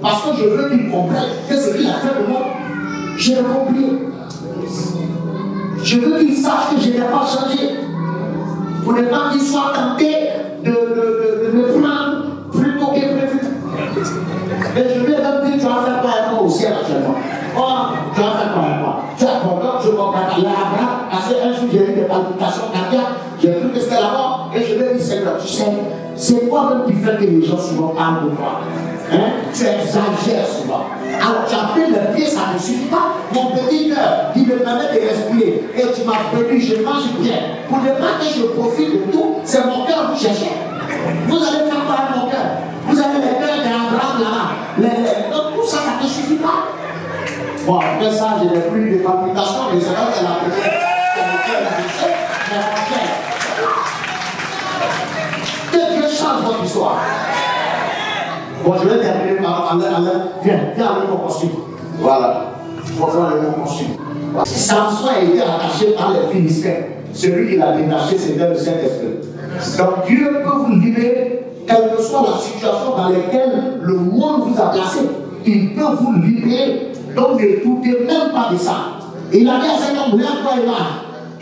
parce que je veux qu'il comprenne que ce qu'il a fait pour moi, je l'ai compris. Je veux qu'il sache que je n'ai pas changé. Pour ne pas qu'il soit tenté de me prendre plutôt que prévu. Et je lui ai même dit, tu vas faire quoi avec moi au ciel actuellement? Oh, tu vas faire quoi avec moi? Tu as comprends, je comprends pas. Parce qu'un jour, j'ai eu des palpitations cardiaques, j'ai cru que c'était la mort, et je lui ai dit, Seigneur, tu sais, c'est toi-même qui fais que les gens souvent parlent de moi. Hein? Tu exagères souvent. Alors tu as pris le pied, ça ne suffit pas. Mon petit cœur qui me permet de respirer. Et tu m'as béni, je mange bien. Pour ne pas que je profite de tout, c'est mon cœur que vous cherchez. Vous allez faire quoi avec mon cœur? Vous avez les cœurs d'Abraham là-bas. Donc tout ça, ça ne suffit pas. Bon, après ça, je n'ai plus de palpitations, mais c'est vrai qu'elle a pris. C'est mon cœur qui sait, mais mon cœur. Que Dieu change votre histoire. Bon, je vais terminer par viens avec mon costume. Voilà. Il faut faire le bon costume. Samson a été attaché par les Philistins. Celui qui l'a détaché, c'était le Saint-Esprit. Donc Dieu peut vous libérer, quelle que soit la situation dans laquelle le monde vous a placé. Il peut vous libérer. Donc ne doutez même pas de ça. Il a dit à cet homme, lève-toi et marche.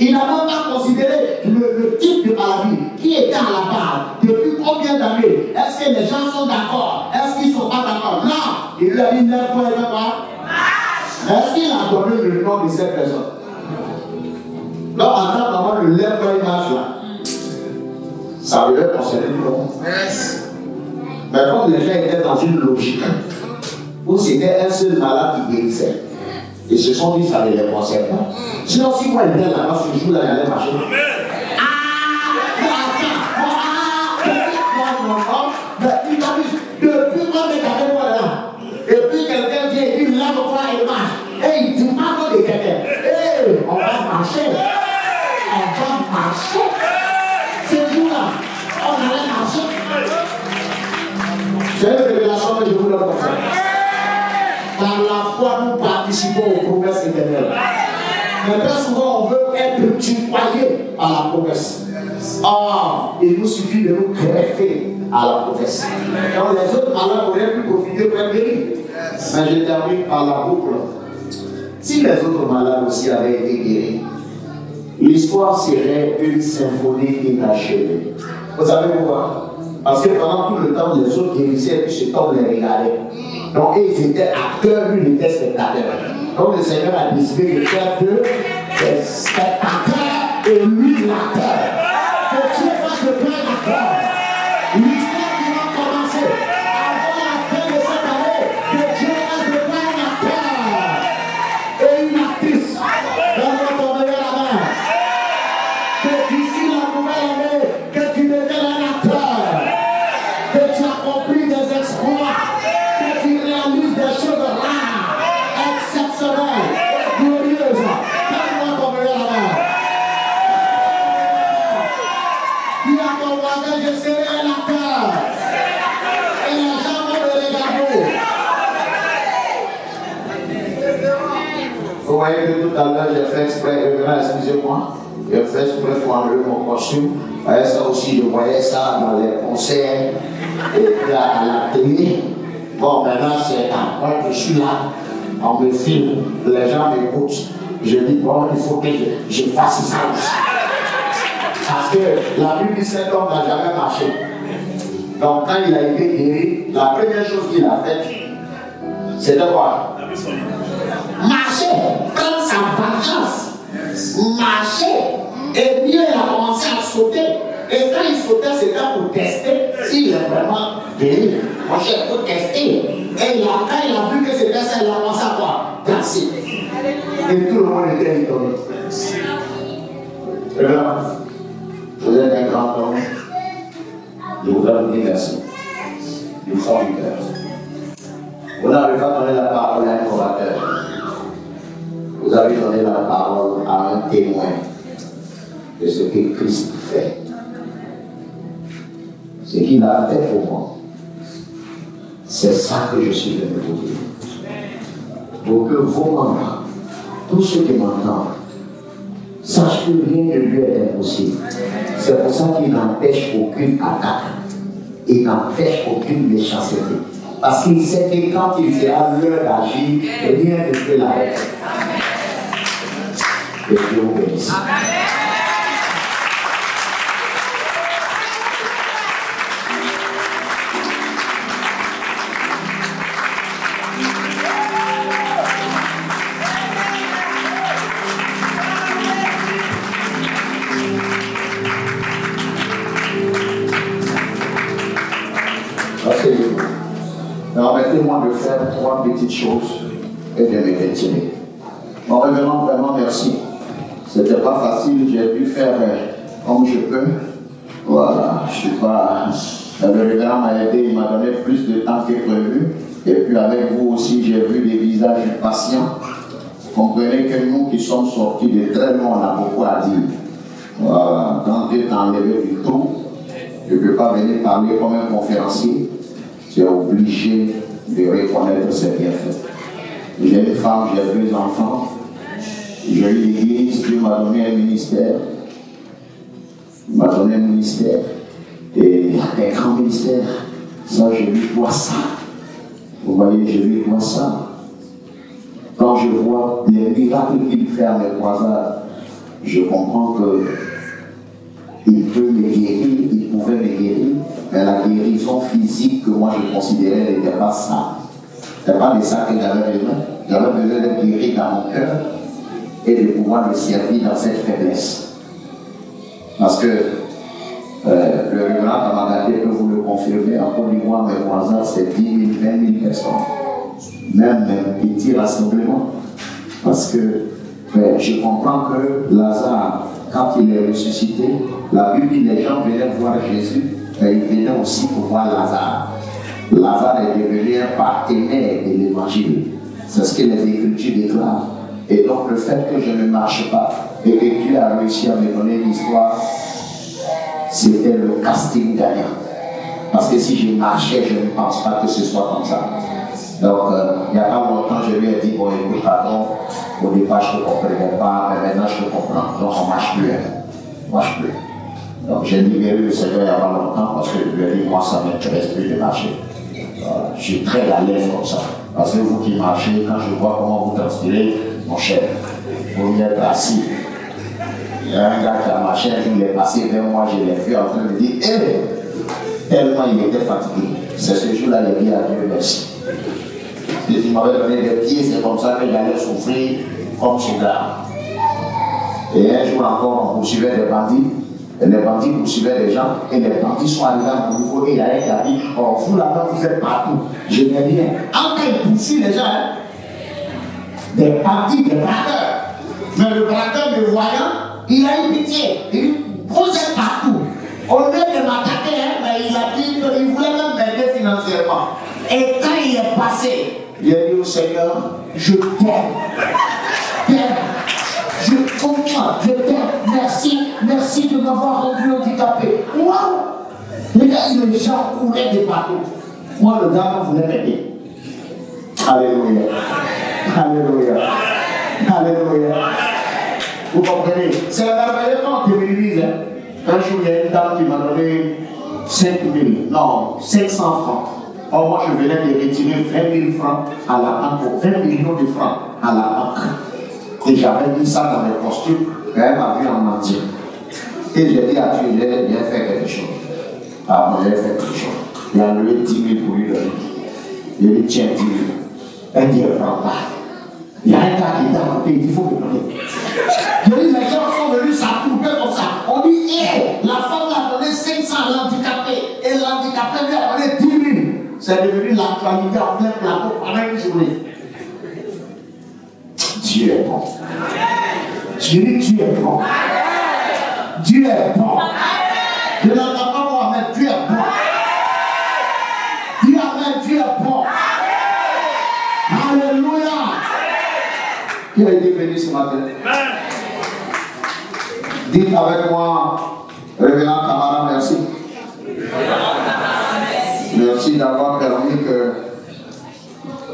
Il n'a même pas considéré le type de maladie qui était à la base. Depuis combien d'années? Est-ce que les gens sont d'accord? Est-ce qu'ils ne sont pas d'accord? Non! Il lui a dit lève-toi et marche. Est-ce qu'il a donné le nom de cette personne? Donc, en tant que le lève-toi et marche là, ça devait concerner tout le monde. Mais comme les gens étaient dans une logique où c'était un seul malade qui guérissait, ils se sont dit ça ne les concerne pas. Sinon, si moi j'étais là-bas, ce jour-là, j'allais marcher. Depuis quand on est avec moi là, et puis quelqu'un vient et dit lève-toi et marche. Et il dit pas de quelqu'un. On va marcher. On va marcher. Ce jour-là, on allait marcher. C'est une révélation que je vous donne comme ça. Par la foi, nous participons aux promesses éternelles. Mais très souvent, on veut être tutoyé par la promesse. Or, il nous suffit de nous greffer à la promesse. Donc, les autres malades auraient pu profiter pour être guéris. Mais je termine par la boucle. Si les autres malades aussi avaient été guéris, l'histoire serait une symphonie inachevée. Vous savez pourquoi? Parce que pendant tout le temps, les autres guérissaient et cet homme les regardait. Donc, ils étaient acteurs, lui, il était spectateur. Donc, le Seigneur a décidé de faire deux spectateurs et lui, l'acteur. Que Dieu fasse le plein acteur. L'histoire qui va commencer avant la fin de cette année, que Dieu fasse le plein acteur et une actrice. Donne-moi ton meilleur la main. Que d'ici la nouvelle année, que tu deviennes un acteur. Que tu accomplis des exploits. Que tu réalises des choses rares, exceptionnelles, glorieuses. Donne-moi ton meilleur la main. Dis à ton voisin, je serai un acteur. Et les gens vont me regarder. Vous voyez que tout à l'heure, j'ai fait exprès, excusez-moi, j'ai fait exprès pour enlever mon costume. Ça aussi, je voyais ça dans les concerts et puis à la télé. Bon, maintenant, c'est quand je suis là, on me filme, les gens m'écoutent. Je dis, bon, il faut que je fasse ça aussi. Parce que la Bible dit cet homme n'a jamais marché. Donc, quand il a été guéri, la première chose qu'il a faite, c'est de quoi? Marcher, prendre sa vengeance. Marcher. Et bien, il a commencé à sauter. Et quand il sautait, c'était pour tester s'il est vraiment guéri. Moi, j'ai pour tester. Et quand il a vu que c'était ça, il a commencé à quoi? Danser. Et tout le monde était étonné. Et là, vous êtes un grand homme. Je voudrais vous dire merci. Du fond du cœur. Vous n'avez pas donné la parole à un orateur. Vous avez donné la parole à un témoin de ce que Christ fait. Ce qu'il a fait pour moi. C'est ça que je suis venu vous dire. Pour que vos membres, tous ceux qui m'entendent, sachent que rien ne lui est impossible. C'est pour ça qu'il n'empêche aucune attaque. et n'empêche aucune méchanceté. Parce qu'il sait que quand il sera l'heure d'agir, rien ne peut l'arrêter. Et Dieu vous bénisse. Permettez-moi de faire 3 petites choses et de me retirer. Mon révérend, vraiment merci. C'était pas facile, j'ai pu faire comme je peux. Voilà, je sais pas. Le révérend m'a aidé, il m'a donné plus de temps que prévu. Et puis avec vous aussi, j'ai vu des visages patients. Comprenez que nous qui sommes sortis de très loin, on a beaucoup à dire. Voilà, quand Dieu t'a enlevé du tout, je ne peux pas venir parler comme un conférencier. Tu es obligé de reconnaître ses bienfaits. J'ai une femme, j'ai 2 enfants. J'ai eu l'église, Dieu m'a donné un ministère. Il m'a donné un ministère. Et un grand ministère. Ça, je lui dois ça. Vous voyez, je lui dois ça. Quand je vois les miracles qu'il fait à mes croisades, je comprends que il peut me guérir, il pouvait me guérir, mais la guérison physique que moi je considérais n'était pas ça. Ce n'était pas de ça que j'avais besoin. J'avais besoin de guérir dans mon cœur et de pouvoir me servir dans cette faiblesse. Parce que le révérend Kamagaté peut vous le confirmer, en Côte d'Ivoire, mes voisins, c'est 10 000, 20 000 personnes. Même un petit rassemblement. Parce que je comprends que Lazare, quand il est ressuscité, la Bible dit les gens venaient voir Jésus, mais ils venaient aussi pour voir Lazare. Lazare est devenu un partenaire de l'évangile. C'est ce que les Écritures déclarent. Et donc le fait que je ne marche pas et que Dieu a réussi à me donner l'histoire, c'était le casting gagnant. Parce que si je marchais, je ne pense pas que ce soit comme ça. Donc, il n'y a pas longtemps, je lui ai dit, bon, écoute, pardon, au départ, je ne comprenais pas, mais maintenant, je comprends. Donc, on ne marche plus. On ne marche plus. Donc, j'ai libéré le Seigneur il n'y a pas longtemps parce que je lui ai dit, moi, ça ne m'intéresse plus de marcher. Je suis très à l'aise comme ça. Parce que vous qui marchez, quand je vois comment vous transpirez, mon cher, vous m'y êtes assis. Il y a un gars qui a marché, un jour, il est passé vers moi, je l'ai vu en train de dire, hé, tellement il était fatigué. C'est ce jour-là, il a dit à Dieu merci. Si tu m'avais donné des pieds, c'est comme ça que j'allais souffrir comme soldat. Et un jour encore, on poursuivait des bandits. Et les bandits poursuivaient des gens. Et les bandits sont arrivés à mon niveau. Et il y a un qui a dit, oh, vous là-bas, vous êtes partout. Je n'ai rien. En cas, il poursuit les gens, hein, des bandits, des braqueurs. Mais le braqueur, me voyant, il a eu pitié. Il dit, vous êtes partout. Au lieu de m'attaquer, hein, mais il a dit qu'il voulait même m'aider financièrement. Et quand il est passé, il a dit au Seigneur, je t'aime. Je comprends, je t'aime. Merci de m'avoir rendu handicapé. Waouh! Les gens couraient des bateaux. Moi, le gars voulait m'aider. Alléluia. Alléluia. Alléluia. Vous comprenez? C'est merveilleux quand tu m'églises. Un jour, il y a une dame qui m'a donné 500 francs. Or, moi, je venais de retirer 20 000 francs à la banque, 20 millions de francs à la banque. Et j'avais mis ça dans mes costumes, et elle m'a vu en entier. Et j'ai dit à Dieu, j'ai fait quelque chose. Ah, j'ai fait quelque chose. Il a enlevé 10 000 pour lui donner. Il a dit, tiens, 10 000. Elle dit, elle ne prend pas. Il y a un gars qui était à côté, il dit, il faut me donner. J'ai dit, les gens sont venus s'accouper comme ça. On dit, hé, la femme a donné 500 à l'handicapé. Et l'handicapé lui a donné 10 000. C'est devenu l'actualité en plein plateau pendant une journée. Dieu est bon. Je dis Dieu est bon. Dieu est bon. Je n'entends pas moi, mais Dieu est bon. Dis amen, Dieu est bon. Alléluia. Qui a été béni ce matin? Dites avec moi, révérend Camara, merci. Merci d'avoir permis que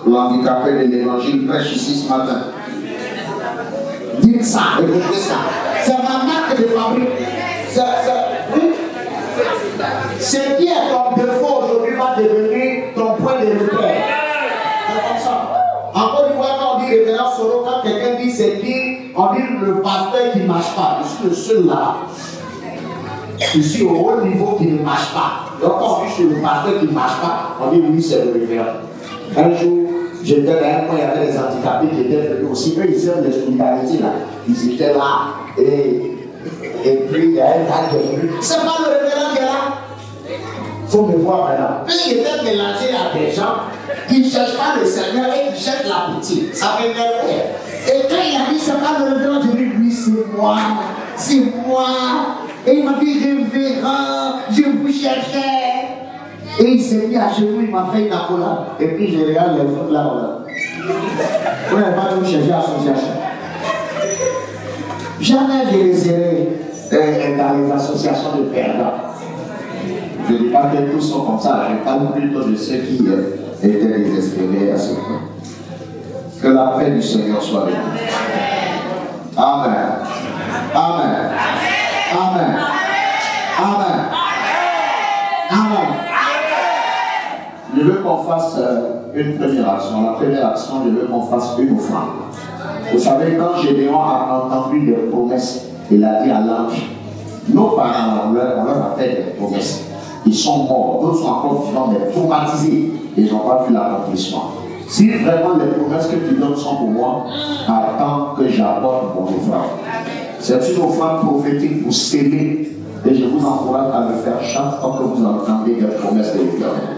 l'handicapé de l'évangile prêche ici ce matin. Dites ça, écoutez ça. C'est ma marque de fabrique. Ce qui est ton défaut aujourd'hui va devenir ton point de repère. C'est comme ça. En Côte d'Ivoire, quand on dit révérend Soro, quand quelqu'un dit c'est qui, on dit le pasteur qui ne marche pas. Je suis le seul là. Je suis au haut niveau qui ne marche pas. Donc quand on dit sur le pasteur qui ne marche pas, on dit oui, c'est le révérend. Un jour, j'étais dans un point, il y avait des handicapés qui étaient venus aussi. Eux, ils ont des solidarités là. Ils étaient là. Et puis, il y a un gars qui est venu. C'est pas le révérend qui est là. Il faut me voir maintenant. Puis, il était mélangé à des gens qui ne cherchent pas le Seigneur et qui cherchent la pitié. Ça m'énervait. Et quand il a dit, c'est pas le révérend, j'ai dit, oui, c'est moi. C'est moi. Et il m'a dit, révérend, je vous cherchais. Et il s'est mis à genoux, il m'a fait une accolade. Et puis je regarde les autres là, voilà. Vous n'avez pas dû chercher association. Jamais je les ai dans les associations de perdants. Je ne dis pas que tous sont comme ça, je parle plutôt de ceux qui étaient désespérés à ce point. Que la paix du Seigneur soit avec nous. Amen. Amen. Amen. Amen. Amen. Je veux qu'on fasse une première action. La première action, je veux qu'on fasse une offrande. Vous savez, quand Gédéon a entendu des promesses, il a dit à l'ange, nos parents, on leur a fait des promesses. Ils sont morts, d'autres sont encore vivants, mais traumatisés. Ils n'ont pas vu l'accomplissement. Si vraiment les promesses que tu donnes sont pour moi, attends que j'apporte mon offrande. C'est une offrande prophétique pour sceller. Et je vous encourage à le faire chaque fois que vous entendez des promesses de l'Éternel.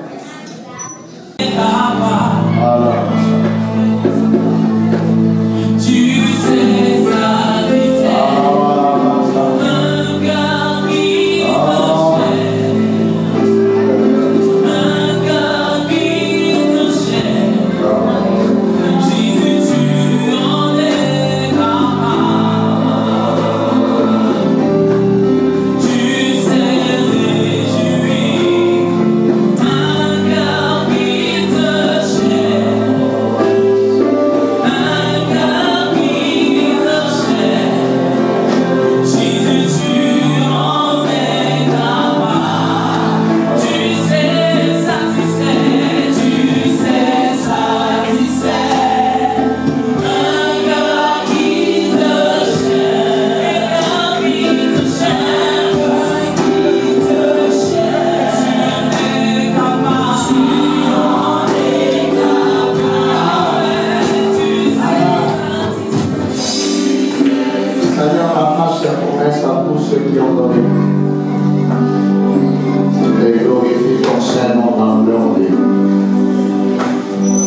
Alors, tu sais ça, tu sais. Un cœur qui t'enchaîne. Un cœur qui t'enchaîne. Jésus, tu en es capable. Tu sais réjouir. Un cœur qui t'enchaîne. Un cœur qui t'enchaîne. Jésus, tu en es capable. Tu sais ça, tu sais. Tu sais ça, tu sais. Un cœur qui t'enchaîne. Un cœur qui t'enchaîne. Tu en es capable. Tu en es capable. Tu sais ça, Seigneur, partage ces promesses à tous ceux qui ont donné. Et glorifie ton Saint-Nom dans leur vie.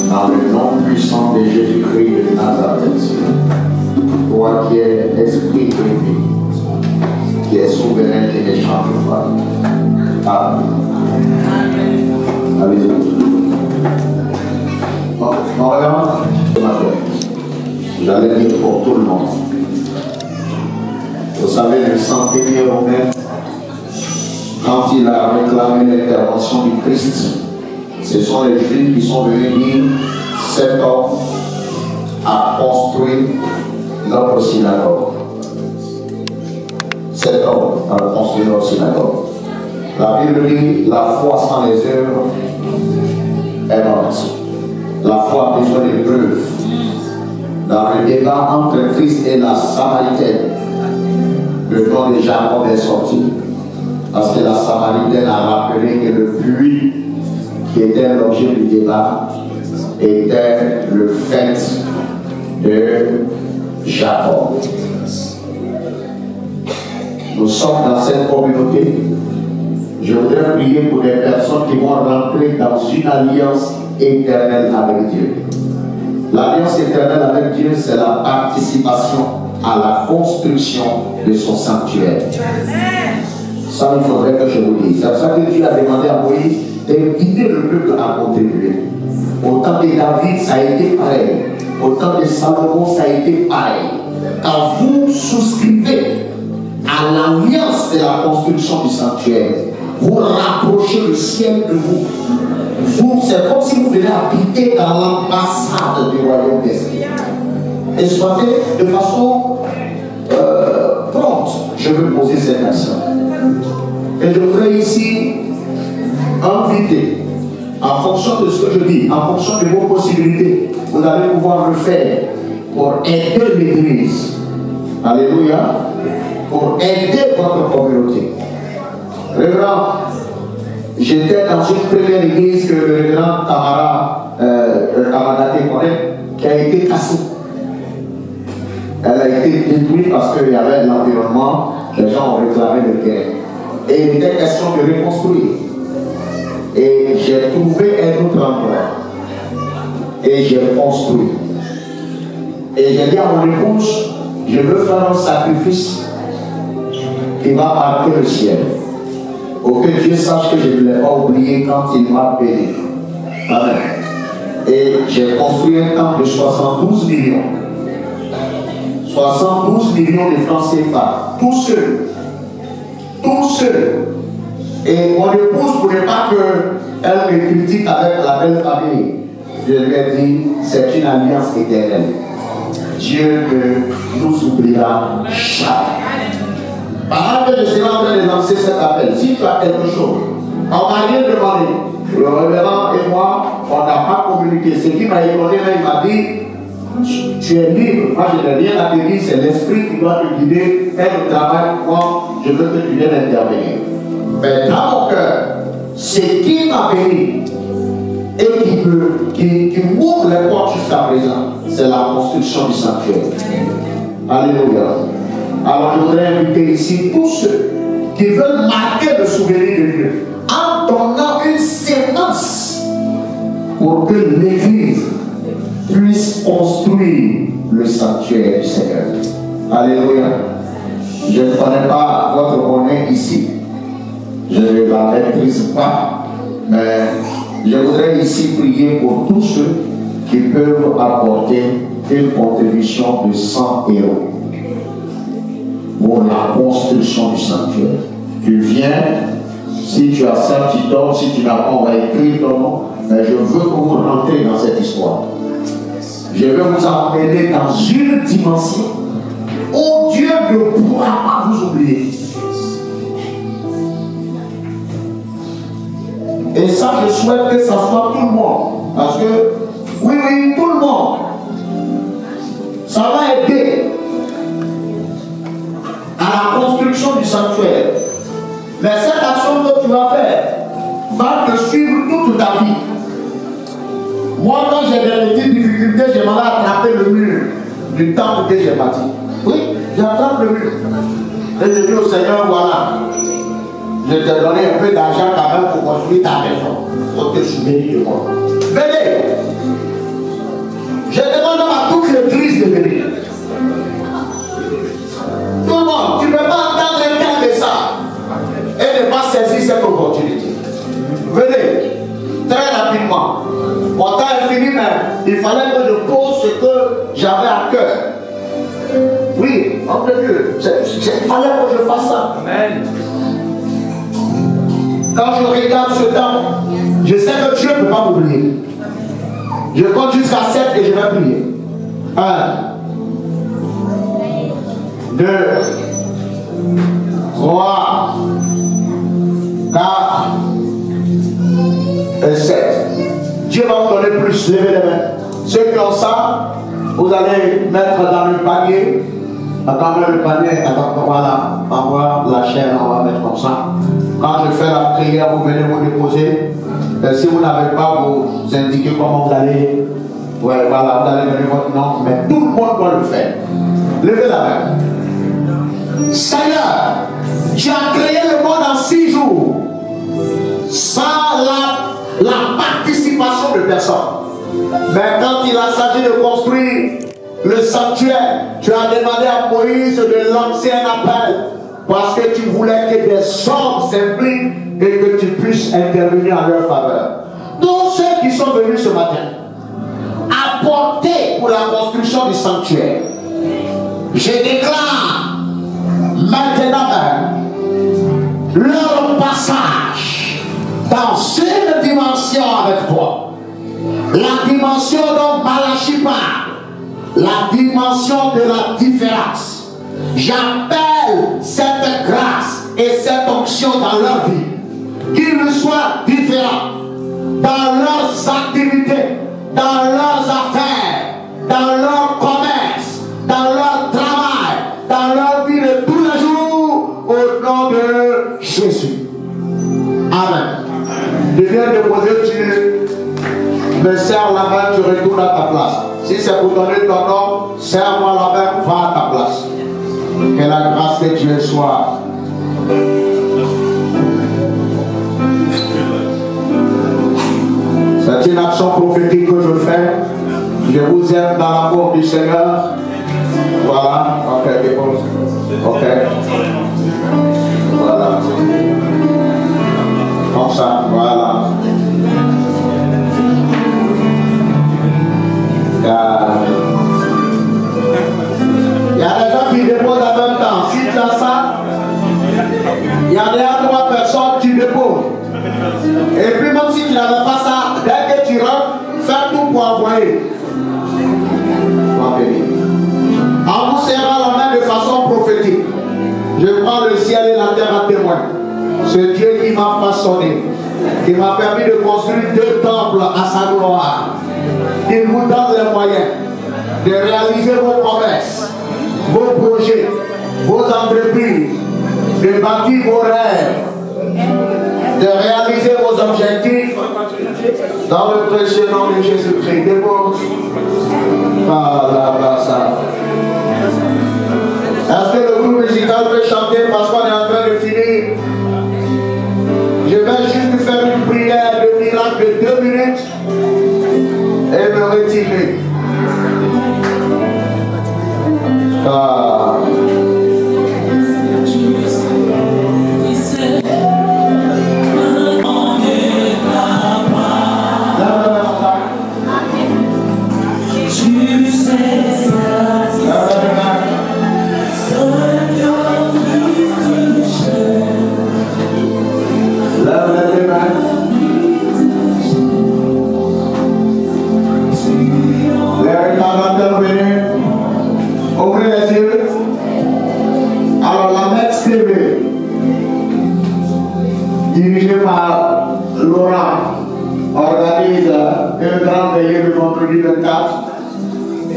Dans le nom puissant de Jésus-Christ de Nazareth. Toi qui es esprit de vie, qui es souverain et ne change pas. Amen. Allez-y. On regarde ce matin. J'allais dire pour tout le monde. Vous savez, le centenier romain, quand il a réclamé l'intervention du Christ, ce sont les Juifs qui sont venus dire cet homme a construit notre synagogue. Cet homme a construit notre synagogue. La Bible dit la foi sans les œuvres est morte. La foi a besoin de preuves. Dans le débat entre Christ et la Samaritaine, le nom de Jacob est sorti. Parce que la Samaritaine a rappelé que le puits qui était l'objet du débat était le fait de Jacob. Nous sommes dans cette communauté. Je voudrais prier pour des personnes qui vont rentrer dans une alliance éternelle avec Dieu. L'alliance éternelle avec Dieu, c'est la participation à la construction de son sanctuaire. Ça, il faudrait que je vous dise. C'est pour ça que Dieu a demandé à Moïse d'inviter le peuple à contribuer. Au temps de David, ça a été pareil. Au temps de Salomon, ça a été pareil. Quand vous souscrivez à l'alliance de la construction du sanctuaire, vous rapprochez le ciel de vous. C'est comme si vous venez habiter dans l'ambassade du royaume des cieux. Et ce matin, de façon prompte, je veux poser cette action. Et je voudrais ici invité, en fonction de ce que je dis, en fonction de vos possibilités, vous allez pouvoir le faire pour aider l'Église. Alléluia. Pour aider votre communauté. Révérend, j'étais dans une première église que le révérend Tamara connaît, qui a été cassée. Elle a été détruite parce qu'il y avait l'environnement, les gens ont réclamé le terrain. Et il était question de reconstruire. Et j'ai trouvé un autre endroit. Et j'ai construit. Et j'ai dit à mon épouse, je veux faire un sacrifice qui va marquer le ciel. Pour que Dieu sache que je ne l'ai pas oublié quand il m'a béni. Amen. Et j'ai construit un temple de 72 millions. 72 millions de francs CFA. Tout seul. Tout seul. Et mon épouse ne voulait pas qu'elle me critique avec la belle famille. Je lui ai dit, c'est une alliance éternelle. Dieu ne nous oubliera jamais. Pendant que je suis en train de lancer cet appel, si tu as quelque chose, on m'a rien demandé. Le révérend et moi, on n'a pas communiqué. Ce qui m'a étonné, il m'a dit, tu es libre. Moi, je n'ai rien à te dire, c'est l'esprit qui doit te guider, faire le travail. Moi, je veux que tu viennes intervenir. Mais dans mon cœur, ce qui m'a béni et qui m'ouvre les portes jusqu'à présent, c'est la construction du sanctuaire. Alléluia. Alors je voudrais inviter ici tous ceux qui veulent marquer le souvenir de Dieu en donnant une sémence pour que l'Église puisse construire le sanctuaire du Seigneur. Alléluia. Je ne connais pas votre monnaie ici. Je ne la maîtrise pas. Mais je voudrais ici prier pour tous ceux qui peuvent apporter une contribution de 100 € pour la construction du sanctuaire. Tu viens, si tu as ça, tu dors, si tu n'as pas, on va écrire ton nom, mais je veux que vous rentrez dans cette histoire. Je veux vous emmener dans une dimension où Dieu ne pourra pas vous oublier. Et ça, je souhaite que ça soit tout le monde. Parce que, oui, tout le monde. Ça va aider à la construction du sanctuaire. Mais cette action que tu vas faire va te suivre toute ta vie. Moi, quand j'ai des petites difficultés, j'aimerais attraper le mur du temple que j'ai bâti. Oui, j'attrape le mur. Et je dis au Seigneur, voilà, je t'ai donné un peu d'argent quand même pour construire ta maison. Pour te souvenir de moi. Venez. Je demande à toute l'église de venir. Tout le monde, tu ne peux pas entendre un de ça et ne pas saisir cette opportunité. Venez, très rapidement. Mon temps est fini, mais il fallait que je pose ce que j'avais à cœur. Oui, en Dieu, il fallait que je fasse ça. Amen. Quand je regarde ce temps, je sais que Dieu ne peut pas m'oublier. Je compte jusqu'à 7 et je vais prier. 1, 2, 3, 4 et 7. Dieu va vous donner plus. Levez les mains. Ceux qui ont ça, vous allez mettre dans le panier. Attendez le panier. Attends, voilà. Envoie la chaîne, on va mettre comme ça. Quand je fais la prière, vous venez vous déposer. Et si vous n'avez pas, vous indiquez comment vous allez. Ouais, voilà, vous allez donner votre nom. Mais tout le monde doit le faire. Levez la main. Seigneur, tu as créé le monde en 6 jours. Sans la participation de personne. Mais quand il a s'agit de construire le sanctuaire, tu as demandé à Moïse de lancer un appel. Parce que tu voulais que des hommes s'impliquent et que tu puisses intervenir en leur faveur. Tous ceux qui sont venus ce matin, apporter pour la construction du sanctuaire, je déclare maintenant même leur passage dans une dimension avec toi. La dimension dont Malachi parle, la dimension de la différence. J'appelle cette grâce et cette onction dans leur vie. Qu'ils soient différents. différents dans leurs activités, dans leurs affaires, dans leur commerce, dans leur travail, dans leur vie de tous les jours, au nom de Jésus. Amen. Je viens de poser, tu me serres la main, tu retournes à ta place. Si c'est pour donner ton nom, serre-moi la main, va à ta place. Que la grâce de Dieu soit. C'est une action prophétique que je fais. Je vous aime dans l'amour du Seigneur. Voilà. Ok, dépose. Ok. Voilà. Comme ça, voilà. Il y a des gens qui déposent en même temps. Si tu as ça, il y a déjà 3 personnes qui déposent. Et puis même si tu n'avais pas ça, dès que tu rentres, fais tout pour envoyer. En vous serrant la main de façon prophétique, je prends le ciel et la terre à témoin. Ce Dieu qui m'a façonné, qui m'a permis de construire 2 temples à sa gloire. Il vous donne les moyens de réaliser vos promesses, vos projets, vos entreprises, de bâtir vos rêves, de réaliser vos objectifs dans le précieux nom de Jésus-Christ. Est-ce que le groupe musical peut chanter parce qu'on est en train de finir? Je vais juste faire une prière de miracle de 2 minutes et me retirer. Dirigé par Laurent, organise un grand veillée le vendredi 24.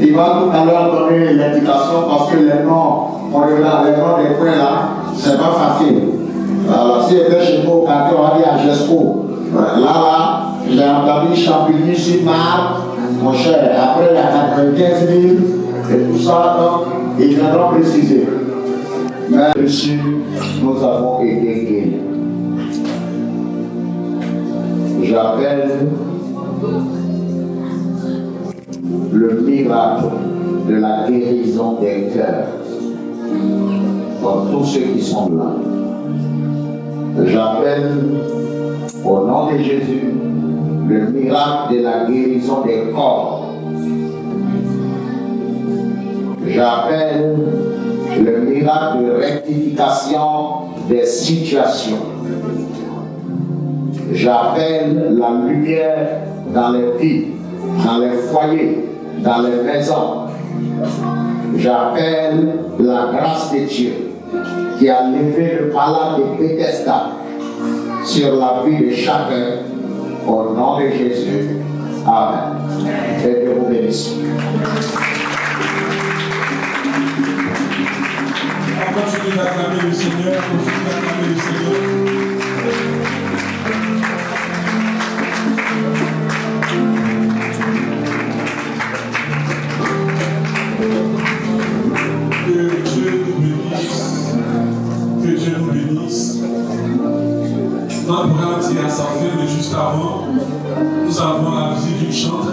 Il va tout à l'heure donner l'indication parce que les noms, on regarde les noms des points là, c'est pas facile. Alors si était chez nous au quartier, on va dire à Gesco. Là, j'ai entendu Champigny-sur-Marne, mon cher. Après, il y a 95 000 et tout ça, donc ils viendront préciser. Mais dessus, nous avons été guéris. J'appelle le miracle de la guérison des cœurs pour tous ceux qui sont là. J'appelle au nom de Jésus le miracle de la guérison des corps. J'appelle le miracle de rectification des situations. J'appelle la lumière dans les vies, dans les foyers, dans les maisons. J'appelle la grâce de Dieu qui a levé le palais de Bethesda sur la vie de chacun. Au nom de Jésus. Amen. Et Dieu vous bénisse. On continue d'acclamer le Seigneur, on continue d'acclamer le Seigneur. Notre bras tient à sa fin, mais juste avant, nous avons la visite d'une chambre.